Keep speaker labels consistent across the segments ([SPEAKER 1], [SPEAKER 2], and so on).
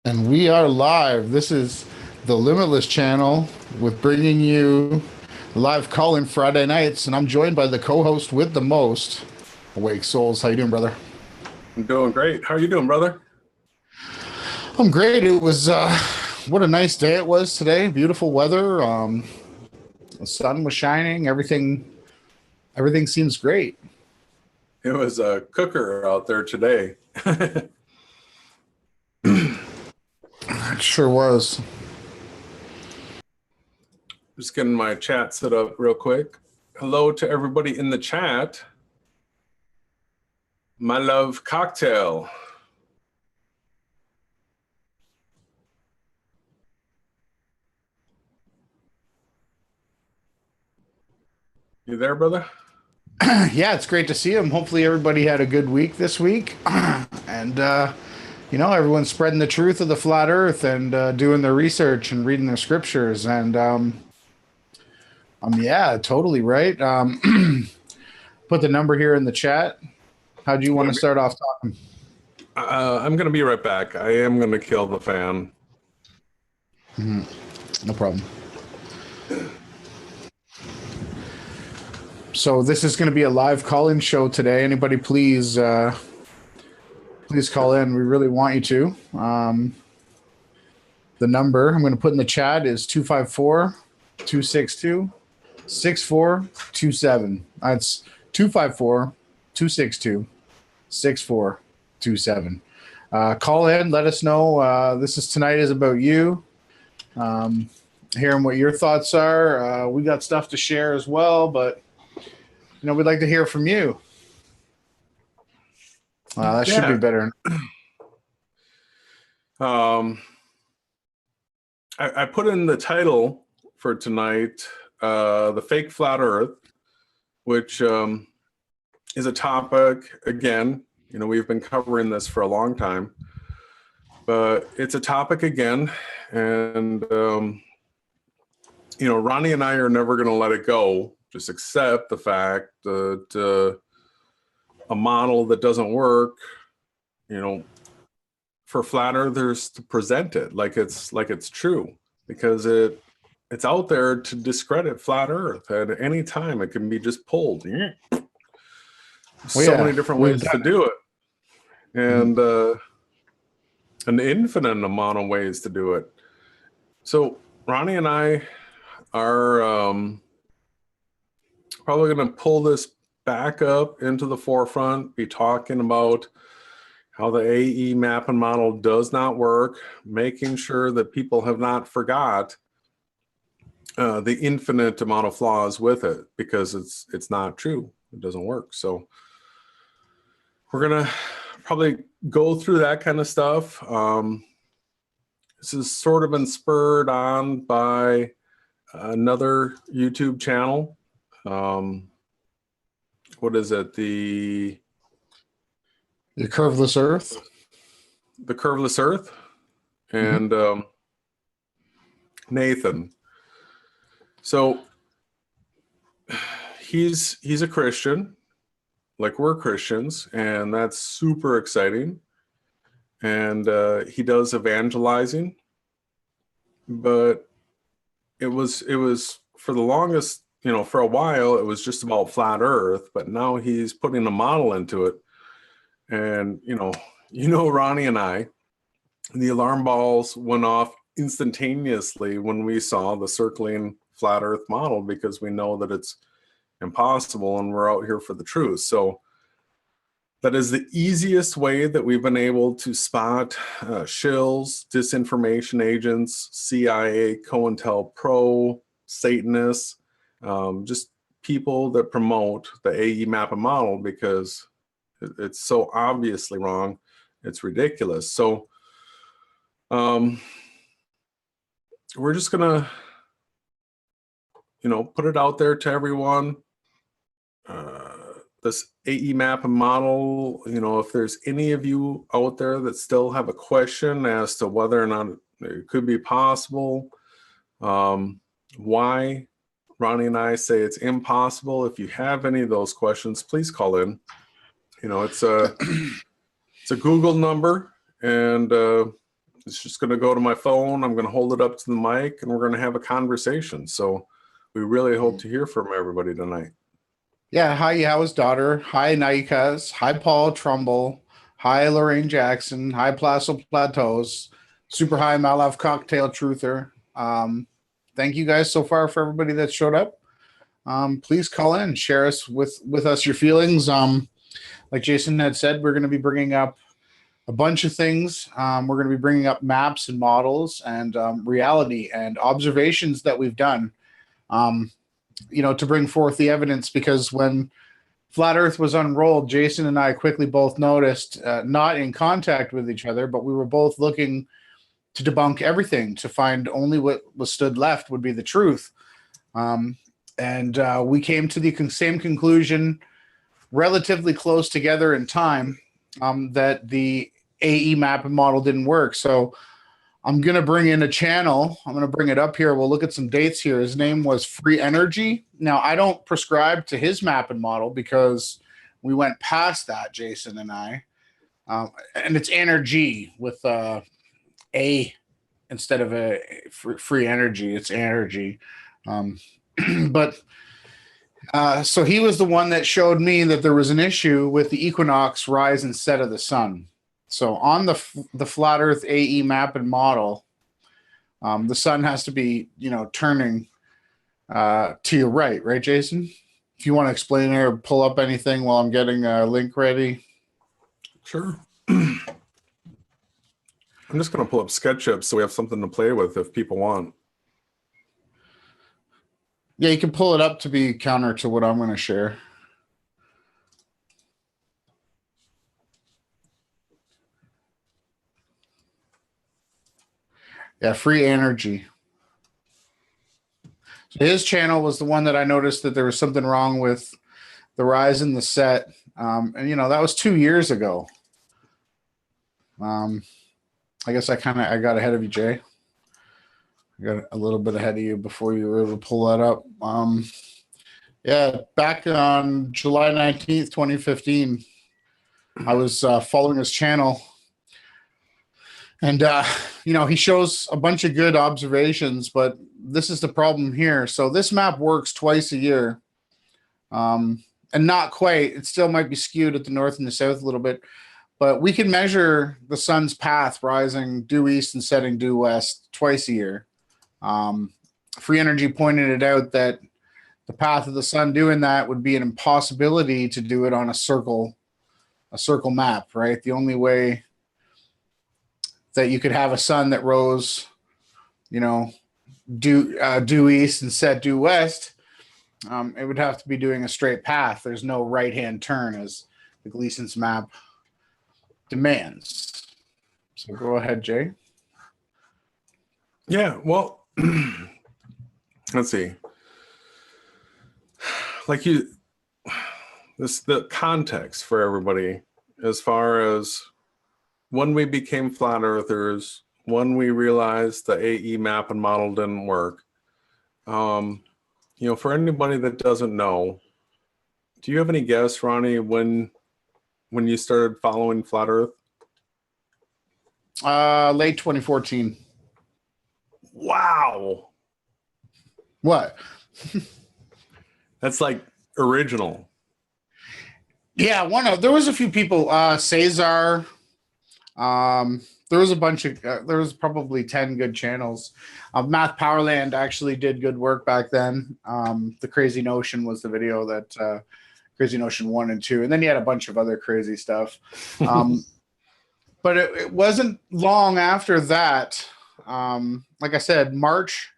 [SPEAKER 1] And we are live. This is the Limitless channel with bringing you live call-in Friday nights, and I'm joined by the co-host with the most, Awake Souls. How you doing, brother?
[SPEAKER 2] I'm doing great. How are you doing, brother?
[SPEAKER 1] I'm great. It was what a nice day it was today. Beautiful weather. The sun was shining. Everything seems great.
[SPEAKER 2] It was a cooker out there today.
[SPEAKER 1] It sure was.
[SPEAKER 2] Just getting my chat set up real quick. Hello to everybody in the chat. My love cocktail. You there, brother?
[SPEAKER 1] Yeah, it's great to see him. Hopefully, everybody had a good week this week, and everyone's spreading the truth of the flat Earth and doing their research and reading their scriptures. And yeah, totally right. Put the number here in the chat. How do you want to start off talking?
[SPEAKER 2] I'm going to be right back. I am going to kill the fan.
[SPEAKER 1] No problem. So this is going to be a live call-in show today. Anybody, please call in. We really want you to. The number I'm going to put in the chat is 254-262-6427. That's 254-262-6427. Call in. Let us know. This is Tonight is about you. Hearing what your thoughts are. We got stuff to share as well, but we'd like to hear from you. That should be better.
[SPEAKER 2] I put in the title for tonight, The Fake Flat Earth, which is a topic, again, we've been covering this for a long time, but it's a topic again, and Ronnie and I are never going to let it go. Just accept the fact that a model that doesn't work, for flat earthers to present it like it's true, because it's out there to discredit flat Earth at any time. It can be just pulled. Many different ways to do it, and an infinite amount of ways to do it. So Ronnie and I are probably going to pull this back up into the forefront, be talking about how the AE map and model does not work, making sure that people have not forgot the infinite amount of flaws with it, because it's not true. It doesn't work. So we're going to probably go through that kind of stuff. This has sort of been spurred on by another YouTube channel. What is it? The
[SPEAKER 1] Curveless Earth.
[SPEAKER 2] The Curveless Earth, and Nathan. So he's a Christian, like we're Christians, and that's super exciting. And he does evangelizing, but it was for the longest, for a while, it was just about flat Earth, but now he's putting a model into it. And, Ronnie and I, the alarm balls went off instantaneously when we saw the circling flat Earth model, because we know that it's impossible and we're out here for the truth. So that is the easiest way that we've been able to spot shills, disinformation agents, CIA, COINTELPRO, Satanists, just people that promote the AE map and model, because it's so obviously wrong. It's ridiculous. So we're just gonna put it out there to everyone. This AE map and model, if there's any of you out there that still have a question as to whether or not it could be possible, why Ronnie and I say it's impossible, if you have any of those questions, please call in. It's a Google number, and it's just going to go to my phone. I'm going to hold it up to the mic and we're going to have a conversation. So we really hope to hear from everybody tonight.
[SPEAKER 1] Yeah. Hi, Yahweh's daughter. Hi, Naikas. Hi, Paul Trumbull. Hi, Lorraine Jackson. Hi, Placer Plateaus. Super High Malav Cocktail Truther. Thank you guys so far for everybody that showed up. Please call in, share us with us your feelings. Like Jason had said, we're going to be bringing up a bunch of things. We're going to be bringing up maps and models and reality and observations that we've done. To bring forth the evidence, because when Flat Earth was unrolled, Jason and I quickly both noticed, not in contact with each other, but we were both looking to debunk everything, to find only what was stood left would be the truth. And we came to the same conclusion relatively close together in time, that the AE map and model didn't work. So I'm going to bring in a channel. I'm going to bring it up here. We'll look at some dates here. His name was Free Energy. Now, I don't prescribe to his map and model because we went past that, Jason and I. And it's energy with A instead of a free energy. It's energy. So he was the one that showed me that there was an issue with the equinox rise and set of the sun. So on the Flat Earth AE map and model, the sun has to be, turning to your right, Jason? If you want to explain or pull up anything while I'm getting a link ready.
[SPEAKER 2] Sure. I'm just going to pull up SketchUp so we have something to play with if people want.
[SPEAKER 1] Yeah, you can pull it up to be counter to what I'm going to share. Yeah, Free Energy. So his channel was the one that I noticed that there was something wrong with the rise in the set. And, that was 2 years ago. I guess I got ahead of you, Jay. I got a little bit ahead of you before you were able to pull that up. Back on July 19th, 2015, I was following his channel. And, he shows a bunch of good observations, but this is the problem here. So this map works twice a year. And not quite. It still might be skewed at the north and the south a little bit. But we can measure the sun's path rising due east and setting due west twice a year. Free Energy pointed it out that the path of the sun doing that would be an impossibility to do it on a circle map, right? The only way that you could have a sun that rose, due east and set due west, it would have to be doing a straight path. There's no right-hand turn as the Gleason's map demands. So go ahead, Jay.
[SPEAKER 2] Yeah, well, let's see. The context for everybody as far as when we became flat earthers, when we realized the AE map and model didn't work. For anybody that doesn't know, do you have any guess, Ronnie, when you started following flat Earth?
[SPEAKER 1] Late 2014.
[SPEAKER 2] Wow.
[SPEAKER 1] What?
[SPEAKER 2] That's like original.
[SPEAKER 1] Yeah, there was a few people. Cesar. There was a bunch of. There was probably 10 good channels. Math Powerland actually did good work back then. The Crazy Notion was the video that Crazy Notion 1 and 2, and then you had a bunch of other crazy stuff. But it wasn't long after that. Like I said, March,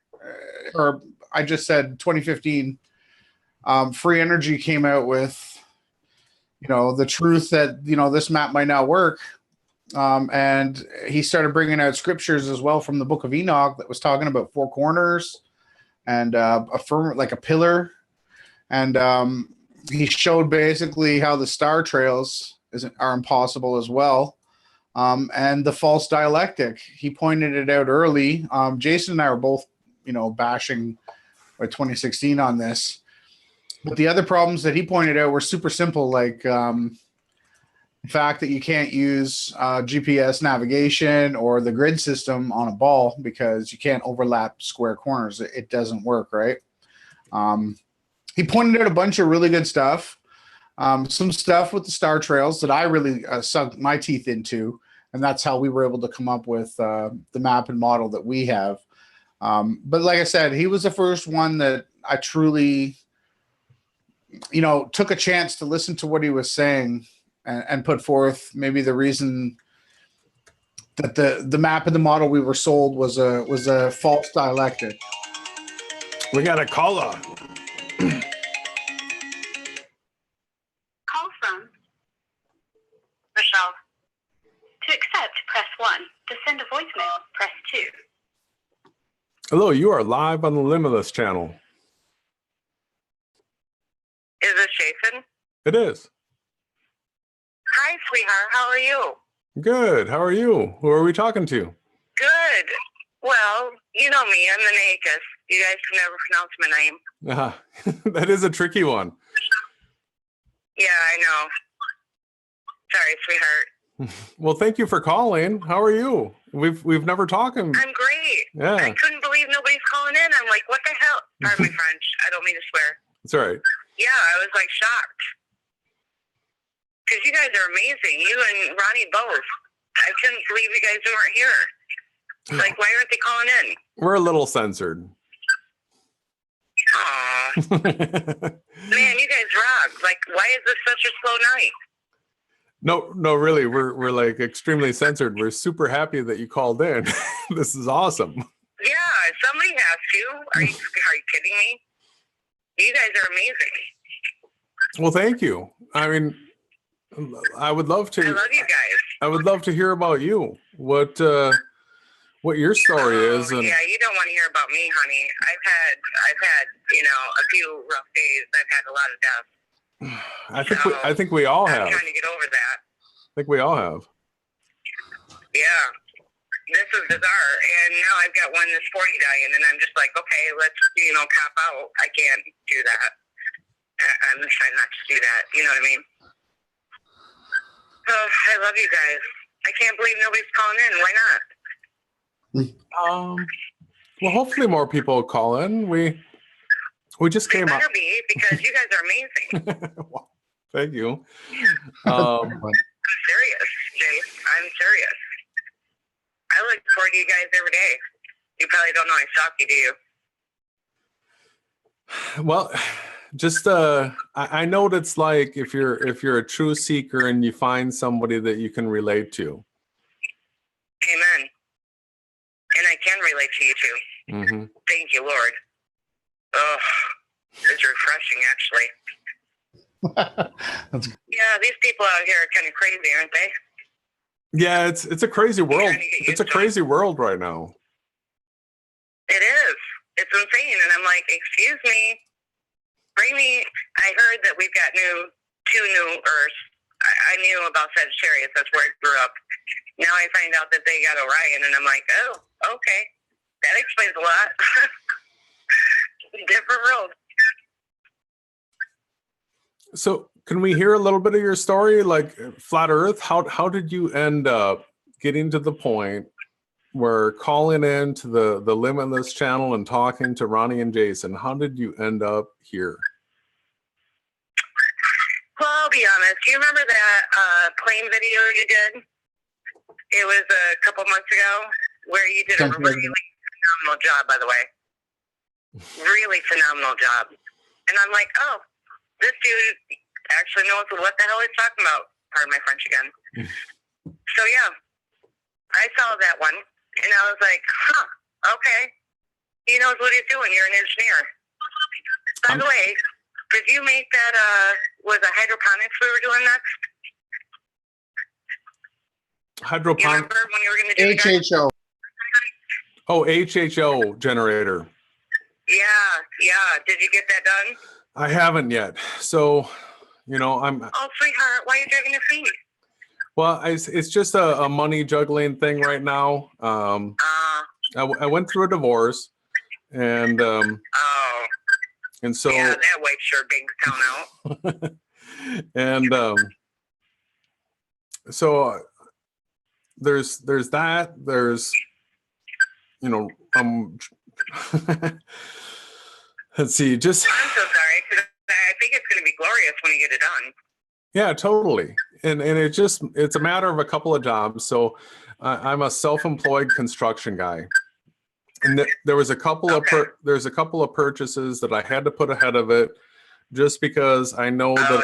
[SPEAKER 1] or I just said 2015. Free Energy came out with, the truth that this map might not work. And he started bringing out scriptures as well from the Book of Enoch that was talking about four corners and a firm, like a pillar. And he showed basically how the star trails are impossible as well. And the false dialectic. He pointed it out early. Jason and I were both, bashing by 2016 on this. But the other problems that he pointed out were super simple, like The fact that you can't use GPS navigation or the grid system on a ball because you can't overlap square corners. It doesn't work, right? Um, he pointed out a bunch of really good stuff. Some stuff with the star trails that I really sunk my teeth into, and that's how we were able to come up with the map and model that we have. But like I said, he was the first one that I truly, took a chance to listen to what he was saying and put forth maybe the reason that the map and the model we were sold was a false dialectic.
[SPEAKER 2] We got a caller.
[SPEAKER 3] Call from Rochelle. To accept, press 1. To send a voicemail, press 2.
[SPEAKER 2] Hello, you are live on the Limitless channel.
[SPEAKER 3] Is this Jason?
[SPEAKER 2] It is.
[SPEAKER 3] Hi, sweetheart. How are you?
[SPEAKER 2] Good. How are you? Who are we talking to?
[SPEAKER 3] Good. Well, you know me. I'm the Nakus. You guys can never pronounce my name.
[SPEAKER 2] That is a tricky one.
[SPEAKER 3] Yeah, I know. Sorry, sweetheart.
[SPEAKER 2] Well, thank you for calling. How are you? We've never talked.
[SPEAKER 3] I'm great.
[SPEAKER 2] Yeah.
[SPEAKER 3] I couldn't believe nobody's calling in. I'm like, what the hell? Pardon my French. I don't mean to swear.
[SPEAKER 2] It's all right.
[SPEAKER 3] Yeah, I was like shocked. Because you guys are amazing. You and Ronnie both. I couldn't believe you guys weren't here. Like, why aren't they calling in?
[SPEAKER 2] We're a little censored.
[SPEAKER 3] Aw. Man, you guys rock. Like, why is this such a slow night?
[SPEAKER 2] No, really, we're like extremely censored. We're super happy that you called in. This is awesome.
[SPEAKER 3] Yeah, somebody has to. Are you kidding me? You guys are amazing.
[SPEAKER 2] Well, thank you. I mean, I would love to.
[SPEAKER 3] I love you guys.
[SPEAKER 2] I would love to hear about you. What your story is. And
[SPEAKER 3] yeah, you don't want to hear about me, honey. I've had a few rough days. I've had a lot of death.
[SPEAKER 2] I think we all have.
[SPEAKER 3] I'm trying to get over that.
[SPEAKER 2] I think we all have.
[SPEAKER 3] Yeah. This is bizarre. And now I've got one that's 40 dying, and I'm just like, okay, let's, cop out. I can't do that. I'm trying not to do that. You know what I mean? Oh, I love you guys. I can't believe nobody's calling in. Why not?
[SPEAKER 2] Well, hopefully more will call in. We just came up.
[SPEAKER 3] Better be, because you guys are amazing.
[SPEAKER 2] Well, thank you.
[SPEAKER 3] I'm serious, Jace. I'm serious. I look forward to you guys every day. You probably don't know I stalk you, do you?
[SPEAKER 2] Well, just I know what it's like if you're a true seeker and you find somebody that you can relate to.
[SPEAKER 3] Amen. And I can relate to you too.
[SPEAKER 2] Mm-hmm.
[SPEAKER 3] Thank you, Lord. Oh, it's refreshing, actually. Yeah, these people out here are kind of crazy, aren't they?
[SPEAKER 2] Yeah, it's a crazy world. It's a crazy world right now.
[SPEAKER 3] It is. It's insane. And I'm like, excuse me, bring me. I heard that we've got two new Earths. I knew about Sagittarius. That's where I grew up. Now I find out that they got Orion, and I'm like, oh, okay. That explains a lot. Different world.
[SPEAKER 2] So can we hear a little bit of your story, like Flat Earth? How did you end up getting to the point where calling in to the Limitless channel and talking to Ronnie and Jason? How did you end up here?
[SPEAKER 3] Well, I'll be honest. Do you remember that plane video you did? It was a couple months ago where you did a really phenomenal job, by the way. Really phenomenal job. And I'm like, oh, this dude actually knows what the hell he's talking about. Pardon my French again. So, yeah, I saw that one, and I was like, huh, okay. He knows what he's doing. You're an engineer. By the way, did you make that, was it hydroponics we were doing next? You remember when you were going to do
[SPEAKER 1] HHO.
[SPEAKER 2] Oh, HHO generator.
[SPEAKER 3] Yeah. Did you get that done?
[SPEAKER 2] I haven't yet. So, I'm.
[SPEAKER 3] Oh, sweetheart, why are you dragging your feet?
[SPEAKER 2] Well, it's just a money juggling thing right now. I went through a divorce, and and so
[SPEAKER 3] yeah, that wipes your bank account out.
[SPEAKER 2] and so there's that. There's, you know, let's see, just.
[SPEAKER 3] I'm so sorry, 'cause I think it's going to be glorious when you get it done.
[SPEAKER 2] Yeah, totally. And it's a matter of a couple of jobs. So I'm a self-employed construction guy. And there was a couple of there's a couple of purchases that I had to put ahead of it, just because I know that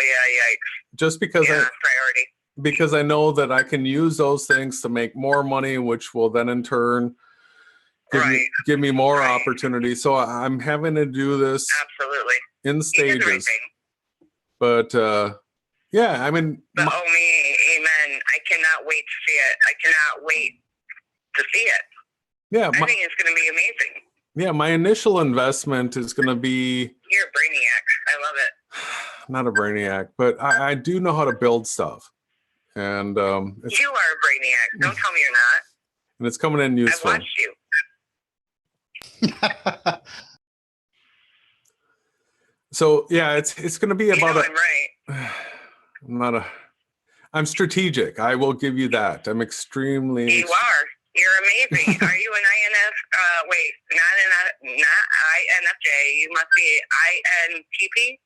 [SPEAKER 2] just because
[SPEAKER 3] priority.
[SPEAKER 2] because I know that I can use those things to make more money, which will then in turn give me more opportunity. So I'm having to do this
[SPEAKER 3] absolutely
[SPEAKER 2] in stages. But yeah, I mean,
[SPEAKER 3] but oh me, amen. I cannot wait to see it. I cannot wait to see it.
[SPEAKER 2] Yeah,
[SPEAKER 3] I think it's going to be amazing.
[SPEAKER 2] Yeah, my initial investment is going to be.
[SPEAKER 3] You're a brainiac. I love it.
[SPEAKER 2] Not a brainiac, but I do know how to build stuff, and
[SPEAKER 3] you are a brainiac. Don't tell me you're not.
[SPEAKER 2] And it's coming in useful.
[SPEAKER 3] I watched you.
[SPEAKER 2] So yeah, it's going to be about.
[SPEAKER 3] I'm right.
[SPEAKER 2] I'm strategic. I will give you that. I'm extremely.
[SPEAKER 3] You are. You're amazing. Are you an INF? Wait, not INFJ. You must be INTP.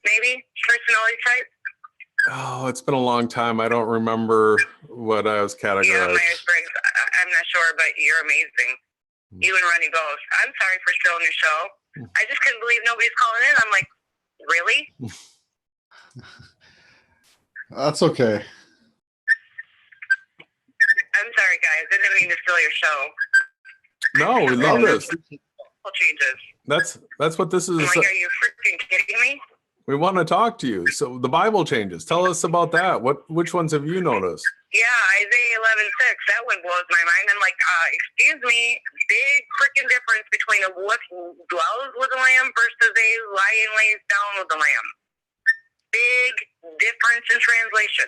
[SPEAKER 3] Maybe personality type.
[SPEAKER 2] Oh, it's been a long time. I don't remember what I was categorized.
[SPEAKER 3] Yeah, Myers-Briggs. I'm not sure, but you're amazing. You and Ronnie both. I'm sorry for stealing your show. I just couldn't believe nobody's calling in. I'm like, really?
[SPEAKER 1] That's okay.
[SPEAKER 3] I'm sorry, guys. I didn't mean to steal your show.
[SPEAKER 2] No, we love this.
[SPEAKER 3] Changes.
[SPEAKER 2] That's what this is.
[SPEAKER 3] I'm like, are you freaking kidding me?
[SPEAKER 2] We want to talk to you. So the Bible changes. Tell us about that. Which ones have you noticed?
[SPEAKER 3] Yeah, Isaiah 11:6. That one blows my mind. I'm like, excuse me, big freaking difference between a wolf who dwells with a lamb versus a lion lays down with a lamb. Big difference in translation.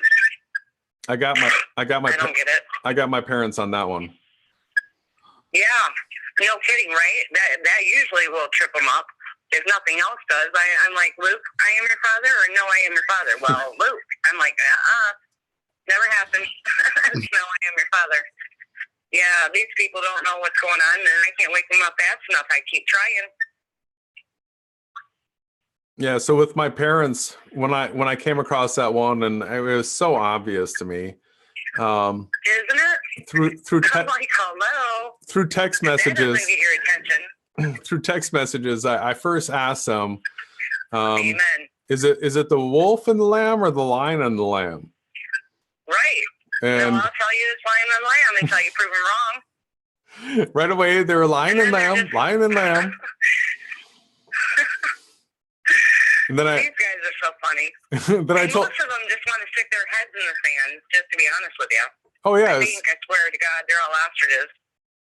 [SPEAKER 2] I got my.
[SPEAKER 3] I don't get it.
[SPEAKER 2] I got my parents on that one.
[SPEAKER 3] Yeah, no kidding, right? That usually will trip them up. If nothing else does, I'm like, Luke, I am your father, or no, I am your father. Well, Luke, I'm like, never happened. No, I am your father. Yeah, these people don't know what's going on, and I can't wake them up fast enough. I keep trying.
[SPEAKER 2] Yeah, so with my parents, when I came across that one, and it was so obvious to me.
[SPEAKER 3] Isn't it?
[SPEAKER 2] Through
[SPEAKER 3] I'm like, hello.
[SPEAKER 2] Through text messages.
[SPEAKER 3] That doesn't get your attention.
[SPEAKER 2] Through text messages, I first asked them,
[SPEAKER 3] Amen.
[SPEAKER 2] Is it the wolf and the lamb or the lion and the lamb?
[SPEAKER 3] Right.
[SPEAKER 2] And
[SPEAKER 3] I'll tell you it's lion and lamb until you prove them wrong.
[SPEAKER 2] Right away, they were lion and lamb, lion and lamb. And then
[SPEAKER 3] these guys are so funny.
[SPEAKER 2] Then I told.
[SPEAKER 3] Most of them just want to stick their heads in the sand, just to be honest with you.
[SPEAKER 2] Oh yeah.
[SPEAKER 3] I swear to God, they're all ostriches.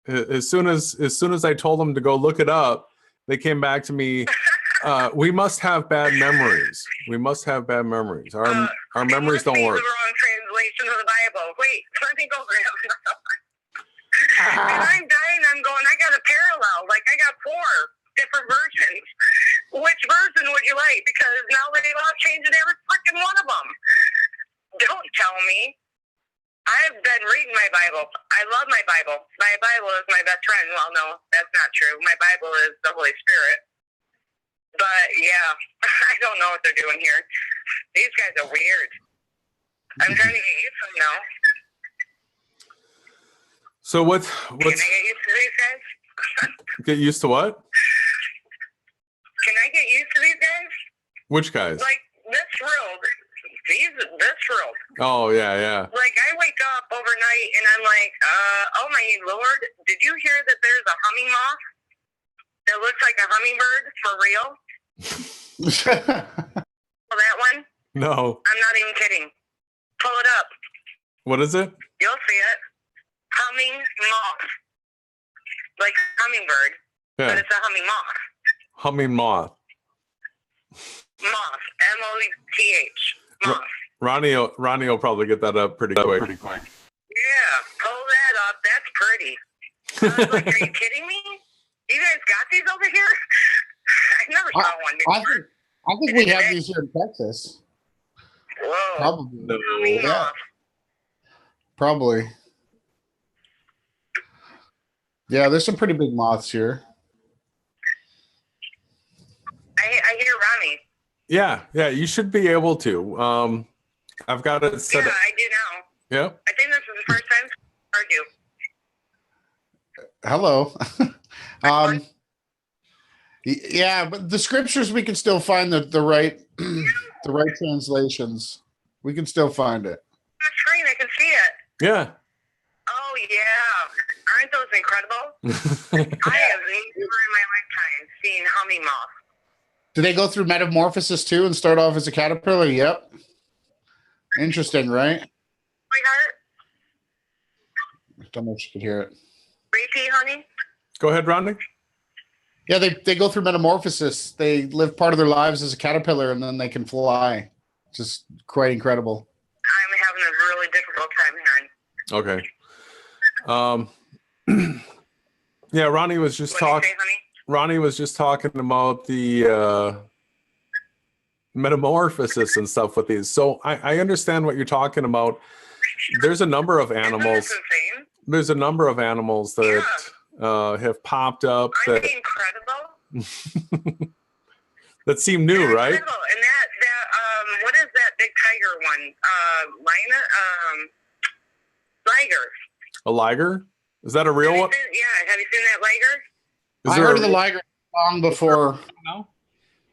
[SPEAKER 2] As soon as I told them to go look it up, they came back to me. We must have bad memories. We must have bad memories. Our memories don't work.
[SPEAKER 3] The wrong translation of the Bible. Wait, let me go grab it. And I'm dying. I'm going. I got a parallel. Like I got 4 different versions. Which version would you like? Because now they've all changed every freaking one of them. Don't tell me. I've been reading my Bible. I love my Bible. My Bible is my best friend. Well, no, that's not true. My Bible is the Holy Spirit. But, yeah, I don't know what they're doing here. These guys are weird. I'm trying to get used to them now.
[SPEAKER 2] So what's...
[SPEAKER 3] Can I get used to these guys?
[SPEAKER 2] Get used to what?
[SPEAKER 3] Can I get used to these guys?
[SPEAKER 2] Which guys?
[SPEAKER 3] Like, this world... This world.
[SPEAKER 2] Oh, yeah.
[SPEAKER 3] Like, I wake up overnight and I'm like, oh my Lord, did you hear that there's a humming moth that looks like a hummingbird for real? That one?
[SPEAKER 2] No.
[SPEAKER 3] I'm not even kidding. Pull it up.
[SPEAKER 2] What is it?
[SPEAKER 3] You'll see it. Humming moth. Like hummingbird,
[SPEAKER 2] Yeah.
[SPEAKER 3] but it's a humming moth.
[SPEAKER 2] Humming moth.
[SPEAKER 3] Moth. M-O-T-H. Moth.
[SPEAKER 2] Ronnie will probably get that up pretty quick.
[SPEAKER 3] Yeah, pull that up. That's pretty. I was like, are you kidding me? You guys got these over here? I never saw one before.
[SPEAKER 1] I think we have these here in Texas.
[SPEAKER 3] Whoa.
[SPEAKER 1] Probably.
[SPEAKER 3] Humming moth.
[SPEAKER 1] Probably. Yeah, there's some pretty big moths here.
[SPEAKER 3] I hear Ronnie.
[SPEAKER 2] Yeah, you should be able to. I've got it set
[SPEAKER 3] Yeah,
[SPEAKER 2] up.
[SPEAKER 3] I do now.
[SPEAKER 2] Yeah.
[SPEAKER 3] I think this is the first time I heard you.
[SPEAKER 1] Hello. Yeah, but the scriptures we can still find the right the right translations. We can still find it.
[SPEAKER 3] The screen, I can see it.
[SPEAKER 2] Yeah.
[SPEAKER 3] Oh yeah, aren't those incredible? I have never in my lifetime seen humming moths.
[SPEAKER 1] Do they go through metamorphosis too and start off as a caterpillar? Yep. Interesting, right?
[SPEAKER 3] Sweetheart,
[SPEAKER 1] I don't know if you could hear it.
[SPEAKER 3] repeat, honey.
[SPEAKER 2] Go ahead, Rodney.
[SPEAKER 1] Yeah, they go through metamorphosis. They live part of their lives as a caterpillar and then they can fly. Just quite incredible.
[SPEAKER 3] I'm having a really difficult time hearing.
[SPEAKER 2] Okay. Yeah, Ronnie was just
[SPEAKER 3] What did you
[SPEAKER 2] talking.
[SPEAKER 3] say, honey?
[SPEAKER 2] Ronnie was just talking about the metamorphosis and stuff with these. So I understand what you're talking about. There's a number of animals.
[SPEAKER 3] Isn't this insane?
[SPEAKER 2] There's a number of animals that have popped up
[SPEAKER 3] Aren't
[SPEAKER 2] that
[SPEAKER 3] they incredible?
[SPEAKER 2] that seem new,
[SPEAKER 3] They're
[SPEAKER 2] right?
[SPEAKER 3] incredible. And that what is that big tiger one? Liger.
[SPEAKER 2] A liger? Is that a real one?
[SPEAKER 3] Yeah, have you seen that liger?
[SPEAKER 2] Is
[SPEAKER 1] I
[SPEAKER 2] there
[SPEAKER 1] heard
[SPEAKER 2] a-
[SPEAKER 1] of the liger long before.
[SPEAKER 2] No?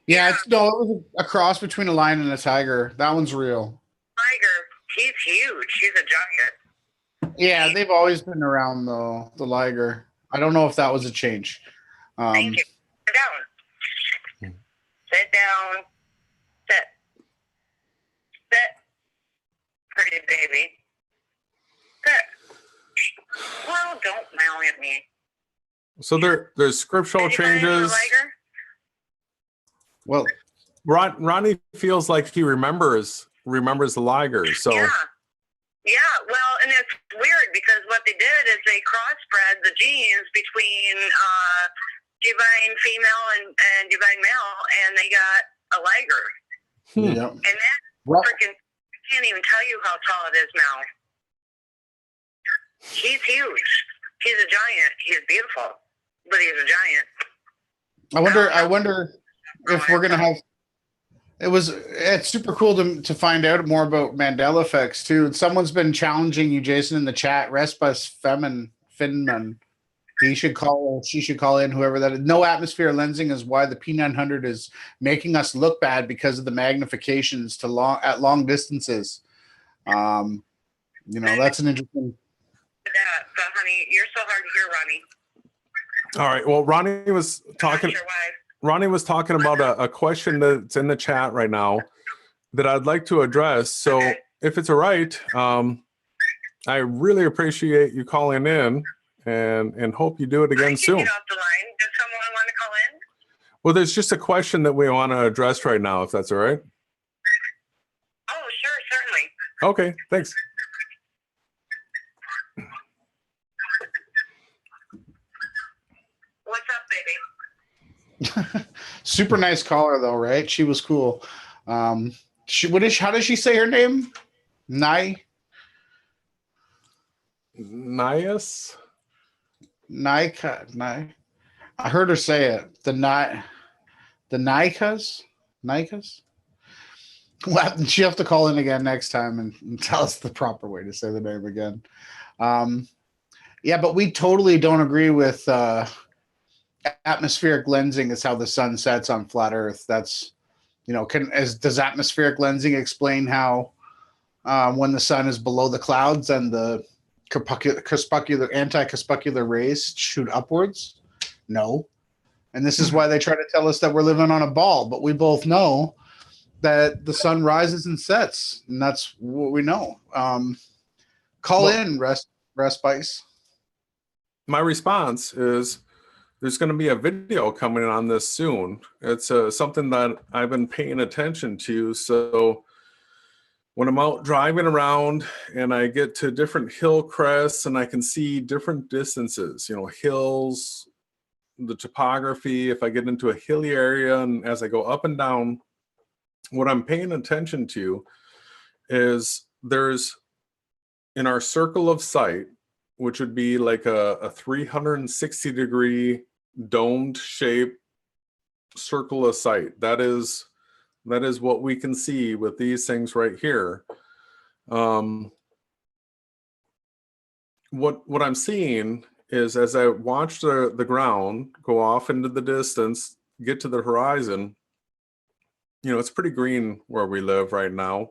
[SPEAKER 1] Yeah, it was a cross between a lion and a tiger. That one's real.
[SPEAKER 3] Liger. He's huge. He's a giant.
[SPEAKER 1] Yeah, they've always been around though, the liger. I don't know if that was a change.
[SPEAKER 3] Thank you. Sit down. Sit down. Sit. Sit. Pretty baby. Sit. Well, don't smile at me.
[SPEAKER 2] So there's scriptural
[SPEAKER 3] Anybody know the
[SPEAKER 2] changes.
[SPEAKER 3] liger?
[SPEAKER 1] Well,
[SPEAKER 2] Ronnie feels like he remembers the liger. So
[SPEAKER 3] Yeah, well, and it's weird because what they did is they crossbred the genes between divine female and divine male, and they got a liger.
[SPEAKER 1] yeah.
[SPEAKER 3] And that
[SPEAKER 1] Well,
[SPEAKER 3] freaking, I can't even tell you how tall it is now. He's huge. He's a giant. He's beautiful, but he's a giant.
[SPEAKER 1] I wonder if we're gonna have. It's super cool to find out more about Mandela effects too. Someone's been challenging you, Jason, in the chat. Respus Finman. She should call in, whoever that is. No atmosphere lensing is why the P900 is making us look bad because of the magnifications at long distances. That's an interesting.
[SPEAKER 3] But honey, you're so hard to hear, Ronnie.
[SPEAKER 2] all right. Well, Ronnie was talking.
[SPEAKER 3] Not sure why.
[SPEAKER 2] Ronnie was talking about a question that's in the chat right now that I'd like to address. So
[SPEAKER 3] Okay.
[SPEAKER 2] if it's all right, I really appreciate you calling in and hope you do it
[SPEAKER 3] I
[SPEAKER 2] again
[SPEAKER 3] can
[SPEAKER 2] soon.
[SPEAKER 3] get off the line. Does someone want to call in?
[SPEAKER 2] Well, there's just a question that we want to address right now, if that's all right.
[SPEAKER 3] Oh, sure, certainly.
[SPEAKER 2] Okay, thanks.
[SPEAKER 3] What's up, baby?
[SPEAKER 1] Super nice caller though, right? She was cool. How does she say her name? Nias? I heard her say it. The Nikas? Well, she have to call in again next time and tell us the proper way to say the name again. Yeah, but we totally don't agree with atmospheric lensing is how the sun sets on flat Earth. That's, does atmospheric lensing explain how when the sun is below the clouds and the anti-crepuscular rays shoot upwards? No. And this is why they try to tell us that we're living on a ball, but we both know that the sun rises and sets, and that's what we know. Call in, Respice.
[SPEAKER 2] My response is there's going to be a video coming on this soon. It's something that I've been paying attention to. So when I'm out driving around and I get to different hill crests and I can see different distances, hills, the topography, if I get into a hilly area and as I go up and down, what I'm paying attention to is there's in our circle of sight, which would be like a 360-degree domed shape circle of sight. That is what we can see with these things right here. What I'm seeing is, as I watch the ground go off into the distance, get to the horizon, it's pretty green where we live right now.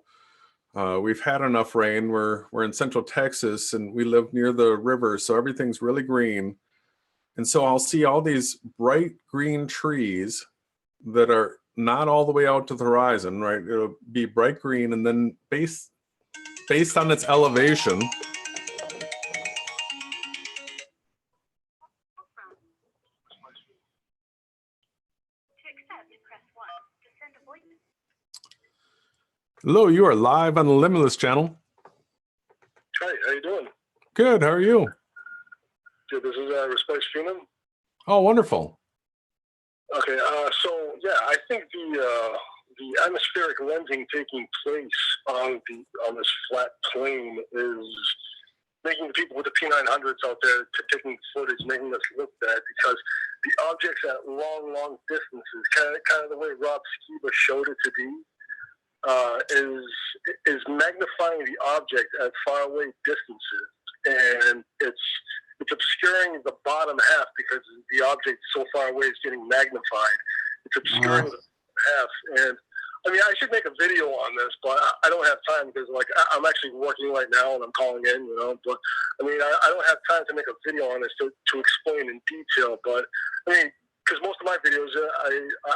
[SPEAKER 2] We've had enough rain. We're in Central Texas, and we live near the river, so everything's really green. And so I'll see all these bright green trees that are not all the way out to the horizon, right? It'll be bright green, and then based on its elevation, hello, you are live on the Limitless channel.
[SPEAKER 4] Hi, how you doing?
[SPEAKER 2] Good, how are you?
[SPEAKER 4] Good, this is Respect Freeman.
[SPEAKER 2] Oh, wonderful.
[SPEAKER 4] Okay, so yeah, I think the atmospheric lensing taking place on this flat plane is making the people with the P900s out there taking footage, making us look bad, because the objects at long distances, kind of the way Rob Skiba showed it to be, is magnifying the object at faraway distances, and it's obscuring the bottom half because the object so far away is getting magnified. It's obscuring the half, and I mean, I should make a video on this, but I don't have time because, like, I'm actually working right now and I'm calling in, But I mean, I don't have time to make a video on this to explain in detail. But I mean, because most of my videos,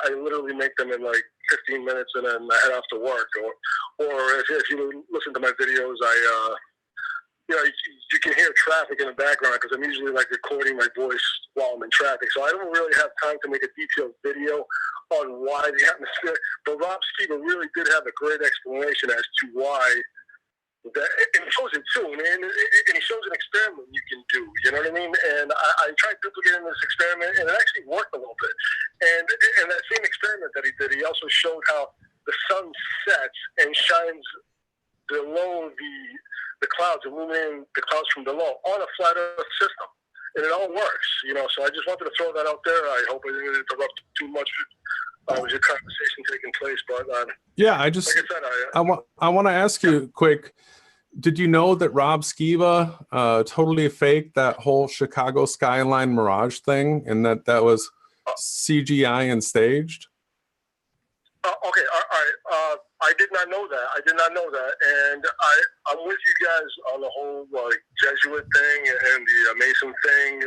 [SPEAKER 4] I literally make them in like 15 minutes and then I head off to work. Or if you listen to my videos, you can hear traffic in the background because I'm usually like recording my voice while I'm in traffic. So I don't really have time to make a detailed video on why the atmosphere. But Rob Skiba really did have a great explanation as to why. And he shows it too, man. And he shows an experiment you can do. You know what I mean? And I tried duplicating this experiment, and it actually worked a little bit. And that same experiment that he did, he also showed how the sun sets and shines below the clouds, illuminating the clouds from below on a flat Earth system. And it all works, So I just wanted to throw that out there. I hope I didn't interrupt too much with your conversation taking place. But
[SPEAKER 2] yeah,
[SPEAKER 4] like I said,
[SPEAKER 2] I want to ask you quick. Did you know that Rob Skiba totally faked that whole Chicago skyline mirage thing, and that was CGI and staged?
[SPEAKER 4] Okay, all right. I did not know that. And I'm with you guys on the whole Jesuit thing and the Mason thing.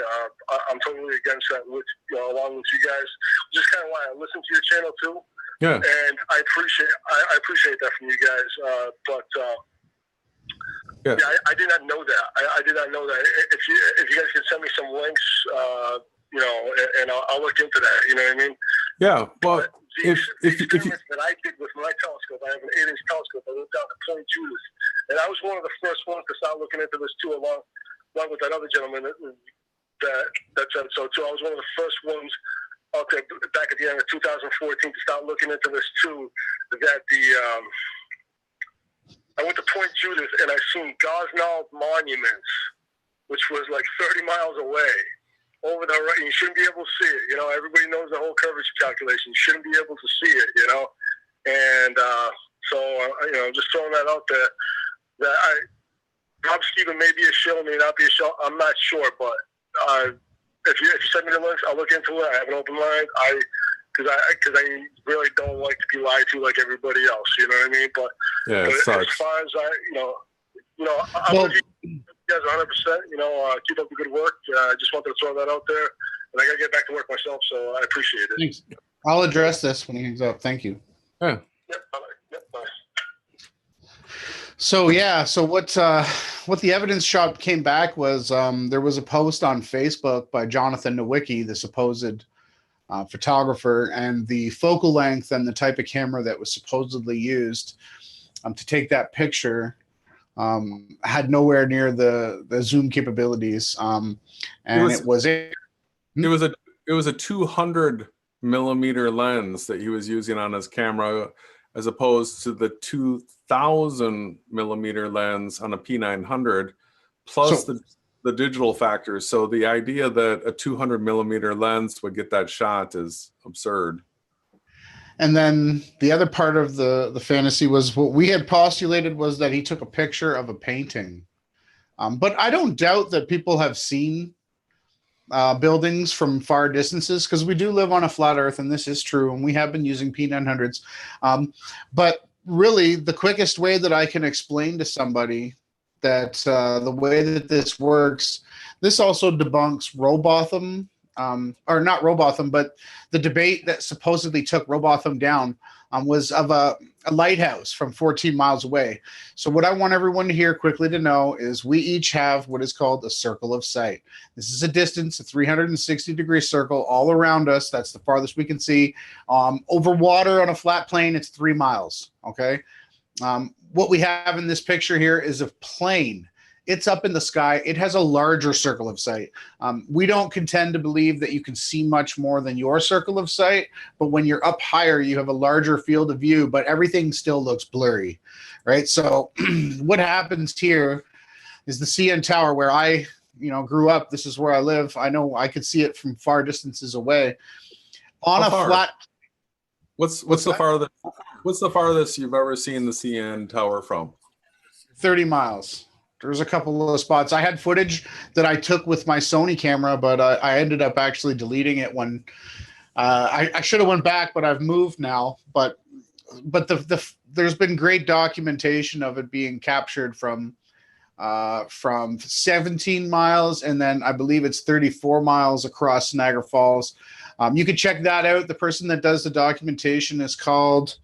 [SPEAKER 4] I'm totally against that along with you guys. Which is kind of why I listen to your channel too.
[SPEAKER 2] Yeah.
[SPEAKER 4] And I appreciate that from you guys. Yeah, I did not know that. I did not know that. If you guys could send me some links, and I'll look into that. You know what I mean?
[SPEAKER 2] Yeah. Well,
[SPEAKER 4] the experiments that I did with my telescope, I have an 8-inch telescope. I looked down at Point Judith, and I was one of the first ones to start looking into this too, along with that other gentleman that said so too. I was one of the first ones out there back at the end of 2014 to start looking into this too. That I went to Point Judith and I seen Gosnold monuments, which was like 30 miles away. Over the right, you shouldn't be able to see it. Everybody knows the whole curvature calculation. You shouldn't be able to see it. And so just throwing that out there. That Rob Skiba may be a show, may not be a show. I'm not sure, but if you send me the links, I'll look into it. I have an open mind. Because I really don't like to be lied to like everybody else. You know what I mean? But as far as I'm with you guys 100%. Keep up the good work. I just wanted to throw that out there, and I got to get back to work myself, so I appreciate it.
[SPEAKER 1] Thanks. I'll address this when he hangs up. Thank you.
[SPEAKER 2] Yeah.
[SPEAKER 4] Yep. Bye.
[SPEAKER 1] So what the evidence shot came back was there was a post on Facebook by Jonathan Nowicki, the supposed photographer, and the focal length and the type of camera that was supposedly used to take that picture had nowhere near the zoom capabilities, and it was
[SPEAKER 2] a 200 millimeter lens that he was using on his camera. as opposed to the 2000 millimeter lens on a P900, plus the digital factors. So the idea that a 200 millimeter lens would get that shot is absurd.
[SPEAKER 1] And then the other part of the fantasy was what we had postulated was that he took a picture of a painting. But I don't doubt that people have seen buildings from far distances, because we do live on a flat earth, and this is true, and we have been using P900s. But really, the quickest way that I can explain to somebody that the way that this works, this also debunks Robotham, or not Robotham, but the debate that supposedly took Robotham down was of a lighthouse from 14 miles away. So what I want everyone here quickly to know is we each have what is called a circle of sight. This is a distance, a 360-degree circle all around us. That's the farthest we can see. Over water on a flat plane, it's 3 miles, okay? What we have in this picture here is a plane. It's up in the sky. It has a larger circle of sight. We don't contend to believe that you can see much more than your circle of sight, but when you're up higher, you have a larger field of view, but everything still looks blurry, right? So what happens here is the CN Tower, where I grew up. This is where I live. I know I could see it from far distances away. On a flat.
[SPEAKER 2] What's the farthest you've ever seen the CN Tower from?
[SPEAKER 1] 30 miles. There's a couple of spots. I had footage that I took with my Sony camera, but I ended up actually deleting it when I should have went back, but I've moved now. But there's been great documentation of it being captured from 17 miles, and then I believe it's 34 miles across Niagara Falls. You can check that out. The person that does the documentation is called.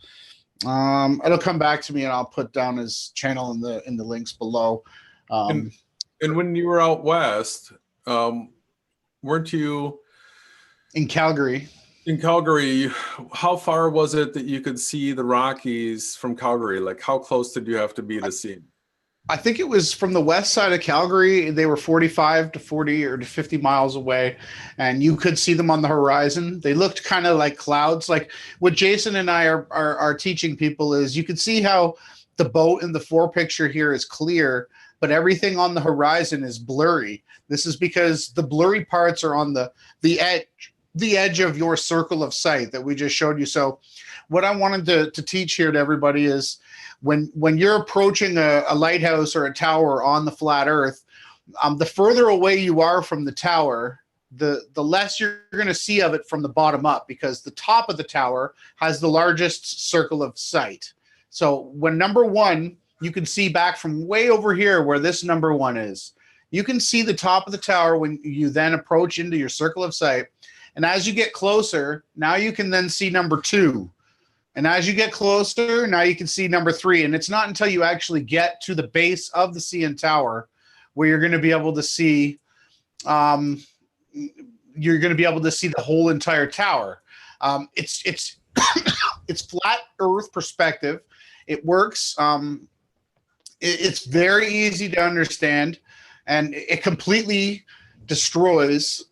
[SPEAKER 1] It'll come back to me, and I'll put down his channel in the links below.
[SPEAKER 2] And when you were out west, weren't you
[SPEAKER 1] in Calgary?
[SPEAKER 2] In Calgary, how far was it that you could see the Rockies from Calgary? Like, how close did you have to be to see them?
[SPEAKER 1] I think it was from the west side of Calgary. They were 45 to 40 or to 50 miles away, and you could see them on the horizon. They looked kind of like clouds. Like what Jason and I are teaching people is you can see how the boat in the fore picture here is clear, but everything on the horizon is blurry. This is because the blurry parts are on the edge of your circle of sight that we just showed you. So what I wanted to teach here to everybody is when you're approaching a lighthouse or a tower on the flat earth, the further away you are from the tower, the less you're going to see of it from the bottom up, because the top of the tower has the largest circle of sight. So when number one, you can see back from way over here where this number one is. You can see the top of the tower when you then approach into your circle of sight. And as you get closer, now you can then see number two. And as you get closer, now you can see number three. And it's not until you actually get to the base of the CN Tower where you're going to be able to see the whole entire tower. It's it's flat Earth perspective. It works. It's very easy to understand, and it completely destroys.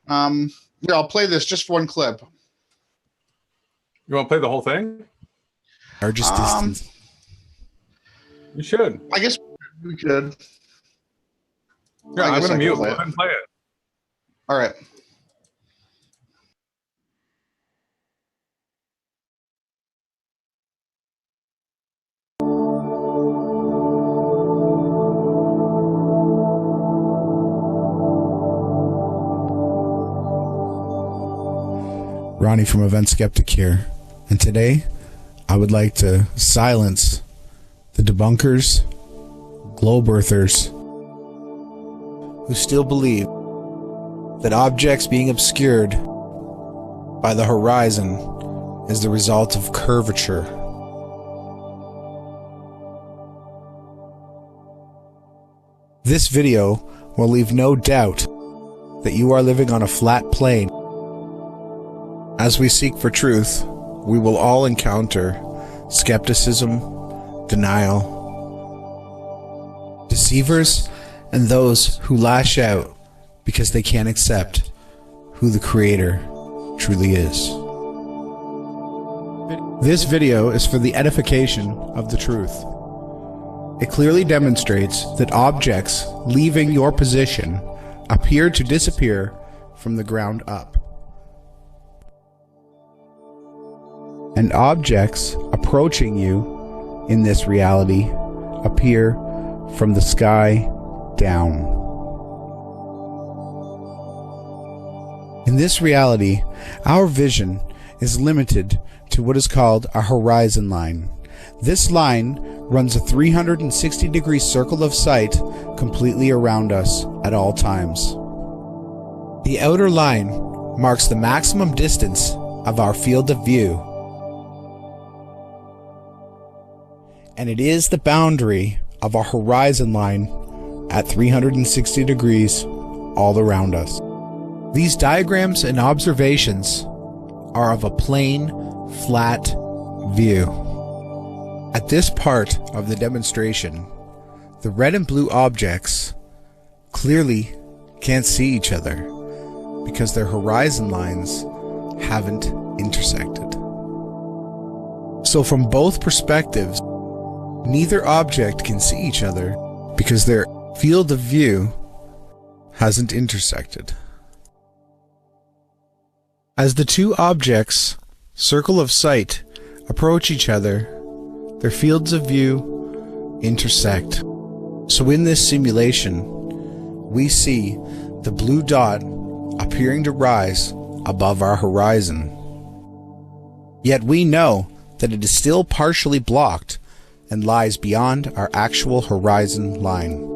[SPEAKER 1] Here, I'll play this, just one clip.
[SPEAKER 2] You want to play the whole thing?
[SPEAKER 5] Largest distance.
[SPEAKER 2] You should.
[SPEAKER 1] I guess we could.
[SPEAKER 2] Yeah, I'm going to mute. Go ahead and play it.
[SPEAKER 1] All right.
[SPEAKER 5] Ronnie from Event Skeptic here, and today I would like to silence the debunkers, globe earthers, who still believe that objects being obscured by the horizon is the result of curvature. This video will leave no doubt that you are living on a flat plane. As we seek for truth, we will all encounter skepticism, denial, deceivers, and those who lash out because they can't accept who the Creator truly is. This video is for the edification of the truth. It clearly demonstrates that objects leaving your position appear to disappear from the ground up, and objects approaching you in this reality appear from the sky down. In this reality, our vision is limited to what is called a horizon line. This line runs a 360-degree circle of sight completely around us at all times. The outer line marks the maximum distance of our field of view, and it is the boundary of our horizon line at 360 degrees all around us. These diagrams and observations are of a plain, flat view. At this part of the demonstration, the red and blue objects clearly can't see each other because their horizon lines haven't intersected. So from both perspectives, neither object can see each other because their field of view hasn't intersected. As the two objects, circle of sight, approach each other, their fields of view intersect. So in this simulation, we see the blue dot appearing to rise above our horizon. Yet we know that it is still partially blocked and lies beyond our actual horizon line.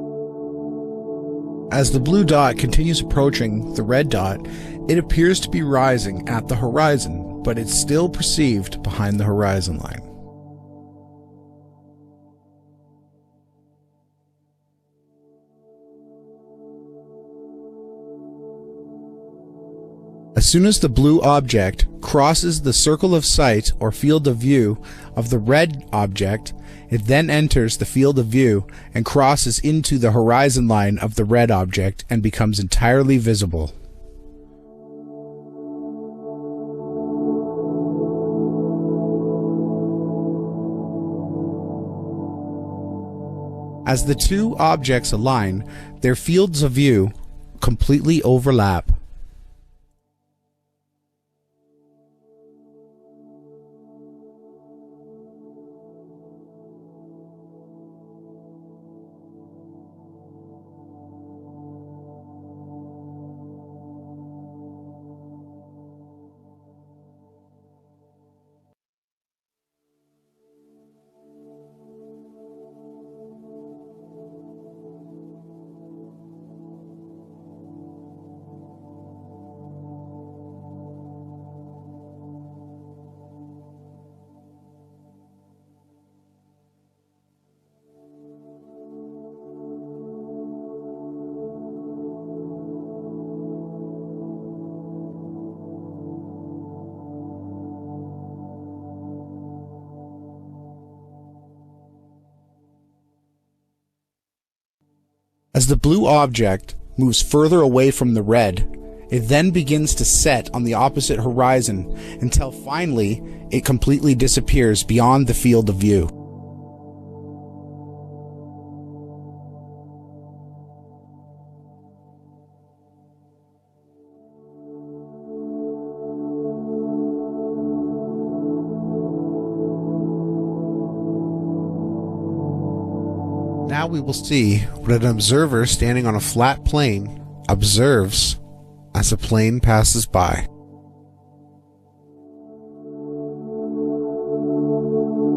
[SPEAKER 5] As the blue dot continues approaching the red dot, it appears to be rising at the horizon, but it's still perceived behind the horizon line. As soon as the blue object crosses the circle of sight or field of view of the red object, it then enters the field of view and crosses into the horizon line of the red object and becomes entirely visible. As the two objects align, their fields of view completely overlap. As the blue object moves further away from the red, it then begins to set on the opposite horizon until finally it completely disappears beyond the field of view. Now we will see what an observer standing on a flat plane observes as a plane passes by.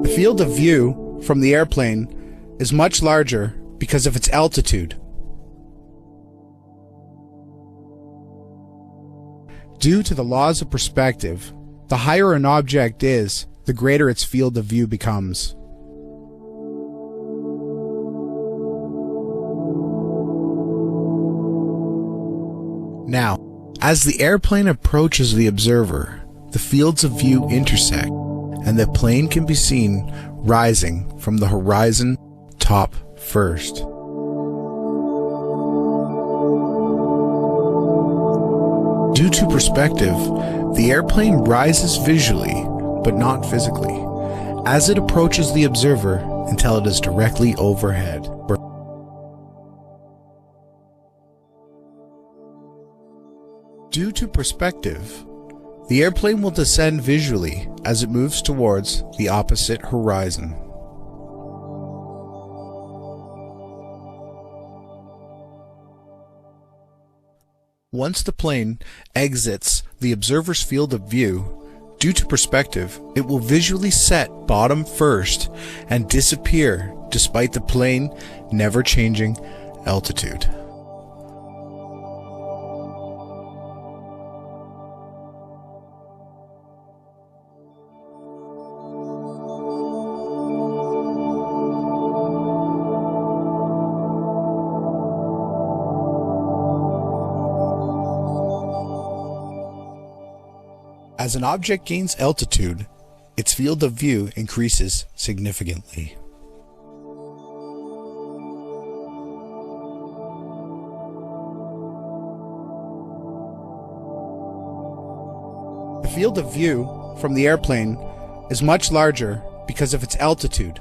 [SPEAKER 5] The field of view from the airplane is much larger because of its altitude. Due to the laws of perspective, the higher an object is, the greater its field of view becomes. Now, as the airplane approaches the observer, the fields of view intersect, and the plane can be seen rising from the horizon top first. Due to perspective, the airplane rises visually, but not physically, as it approaches the observer until it is directly overhead. Due to perspective, the airplane will descend visually as it moves towards the opposite horizon. Once the plane exits the observer's field of view, due to perspective, it will visually set bottom first and disappear despite the plane never changing altitude. As an object gains altitude, its field of view increases significantly. The field of view from the airplane is much larger because of its altitude.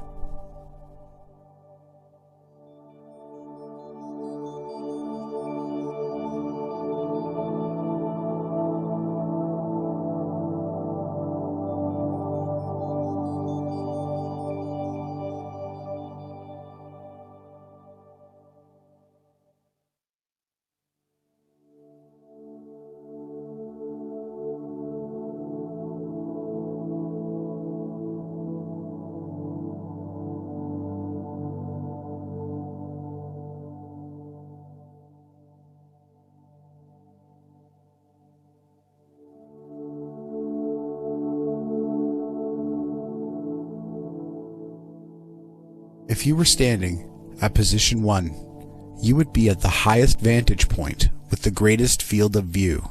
[SPEAKER 5] If you were standing at position 1, you would be at the highest vantage point with the greatest field of view,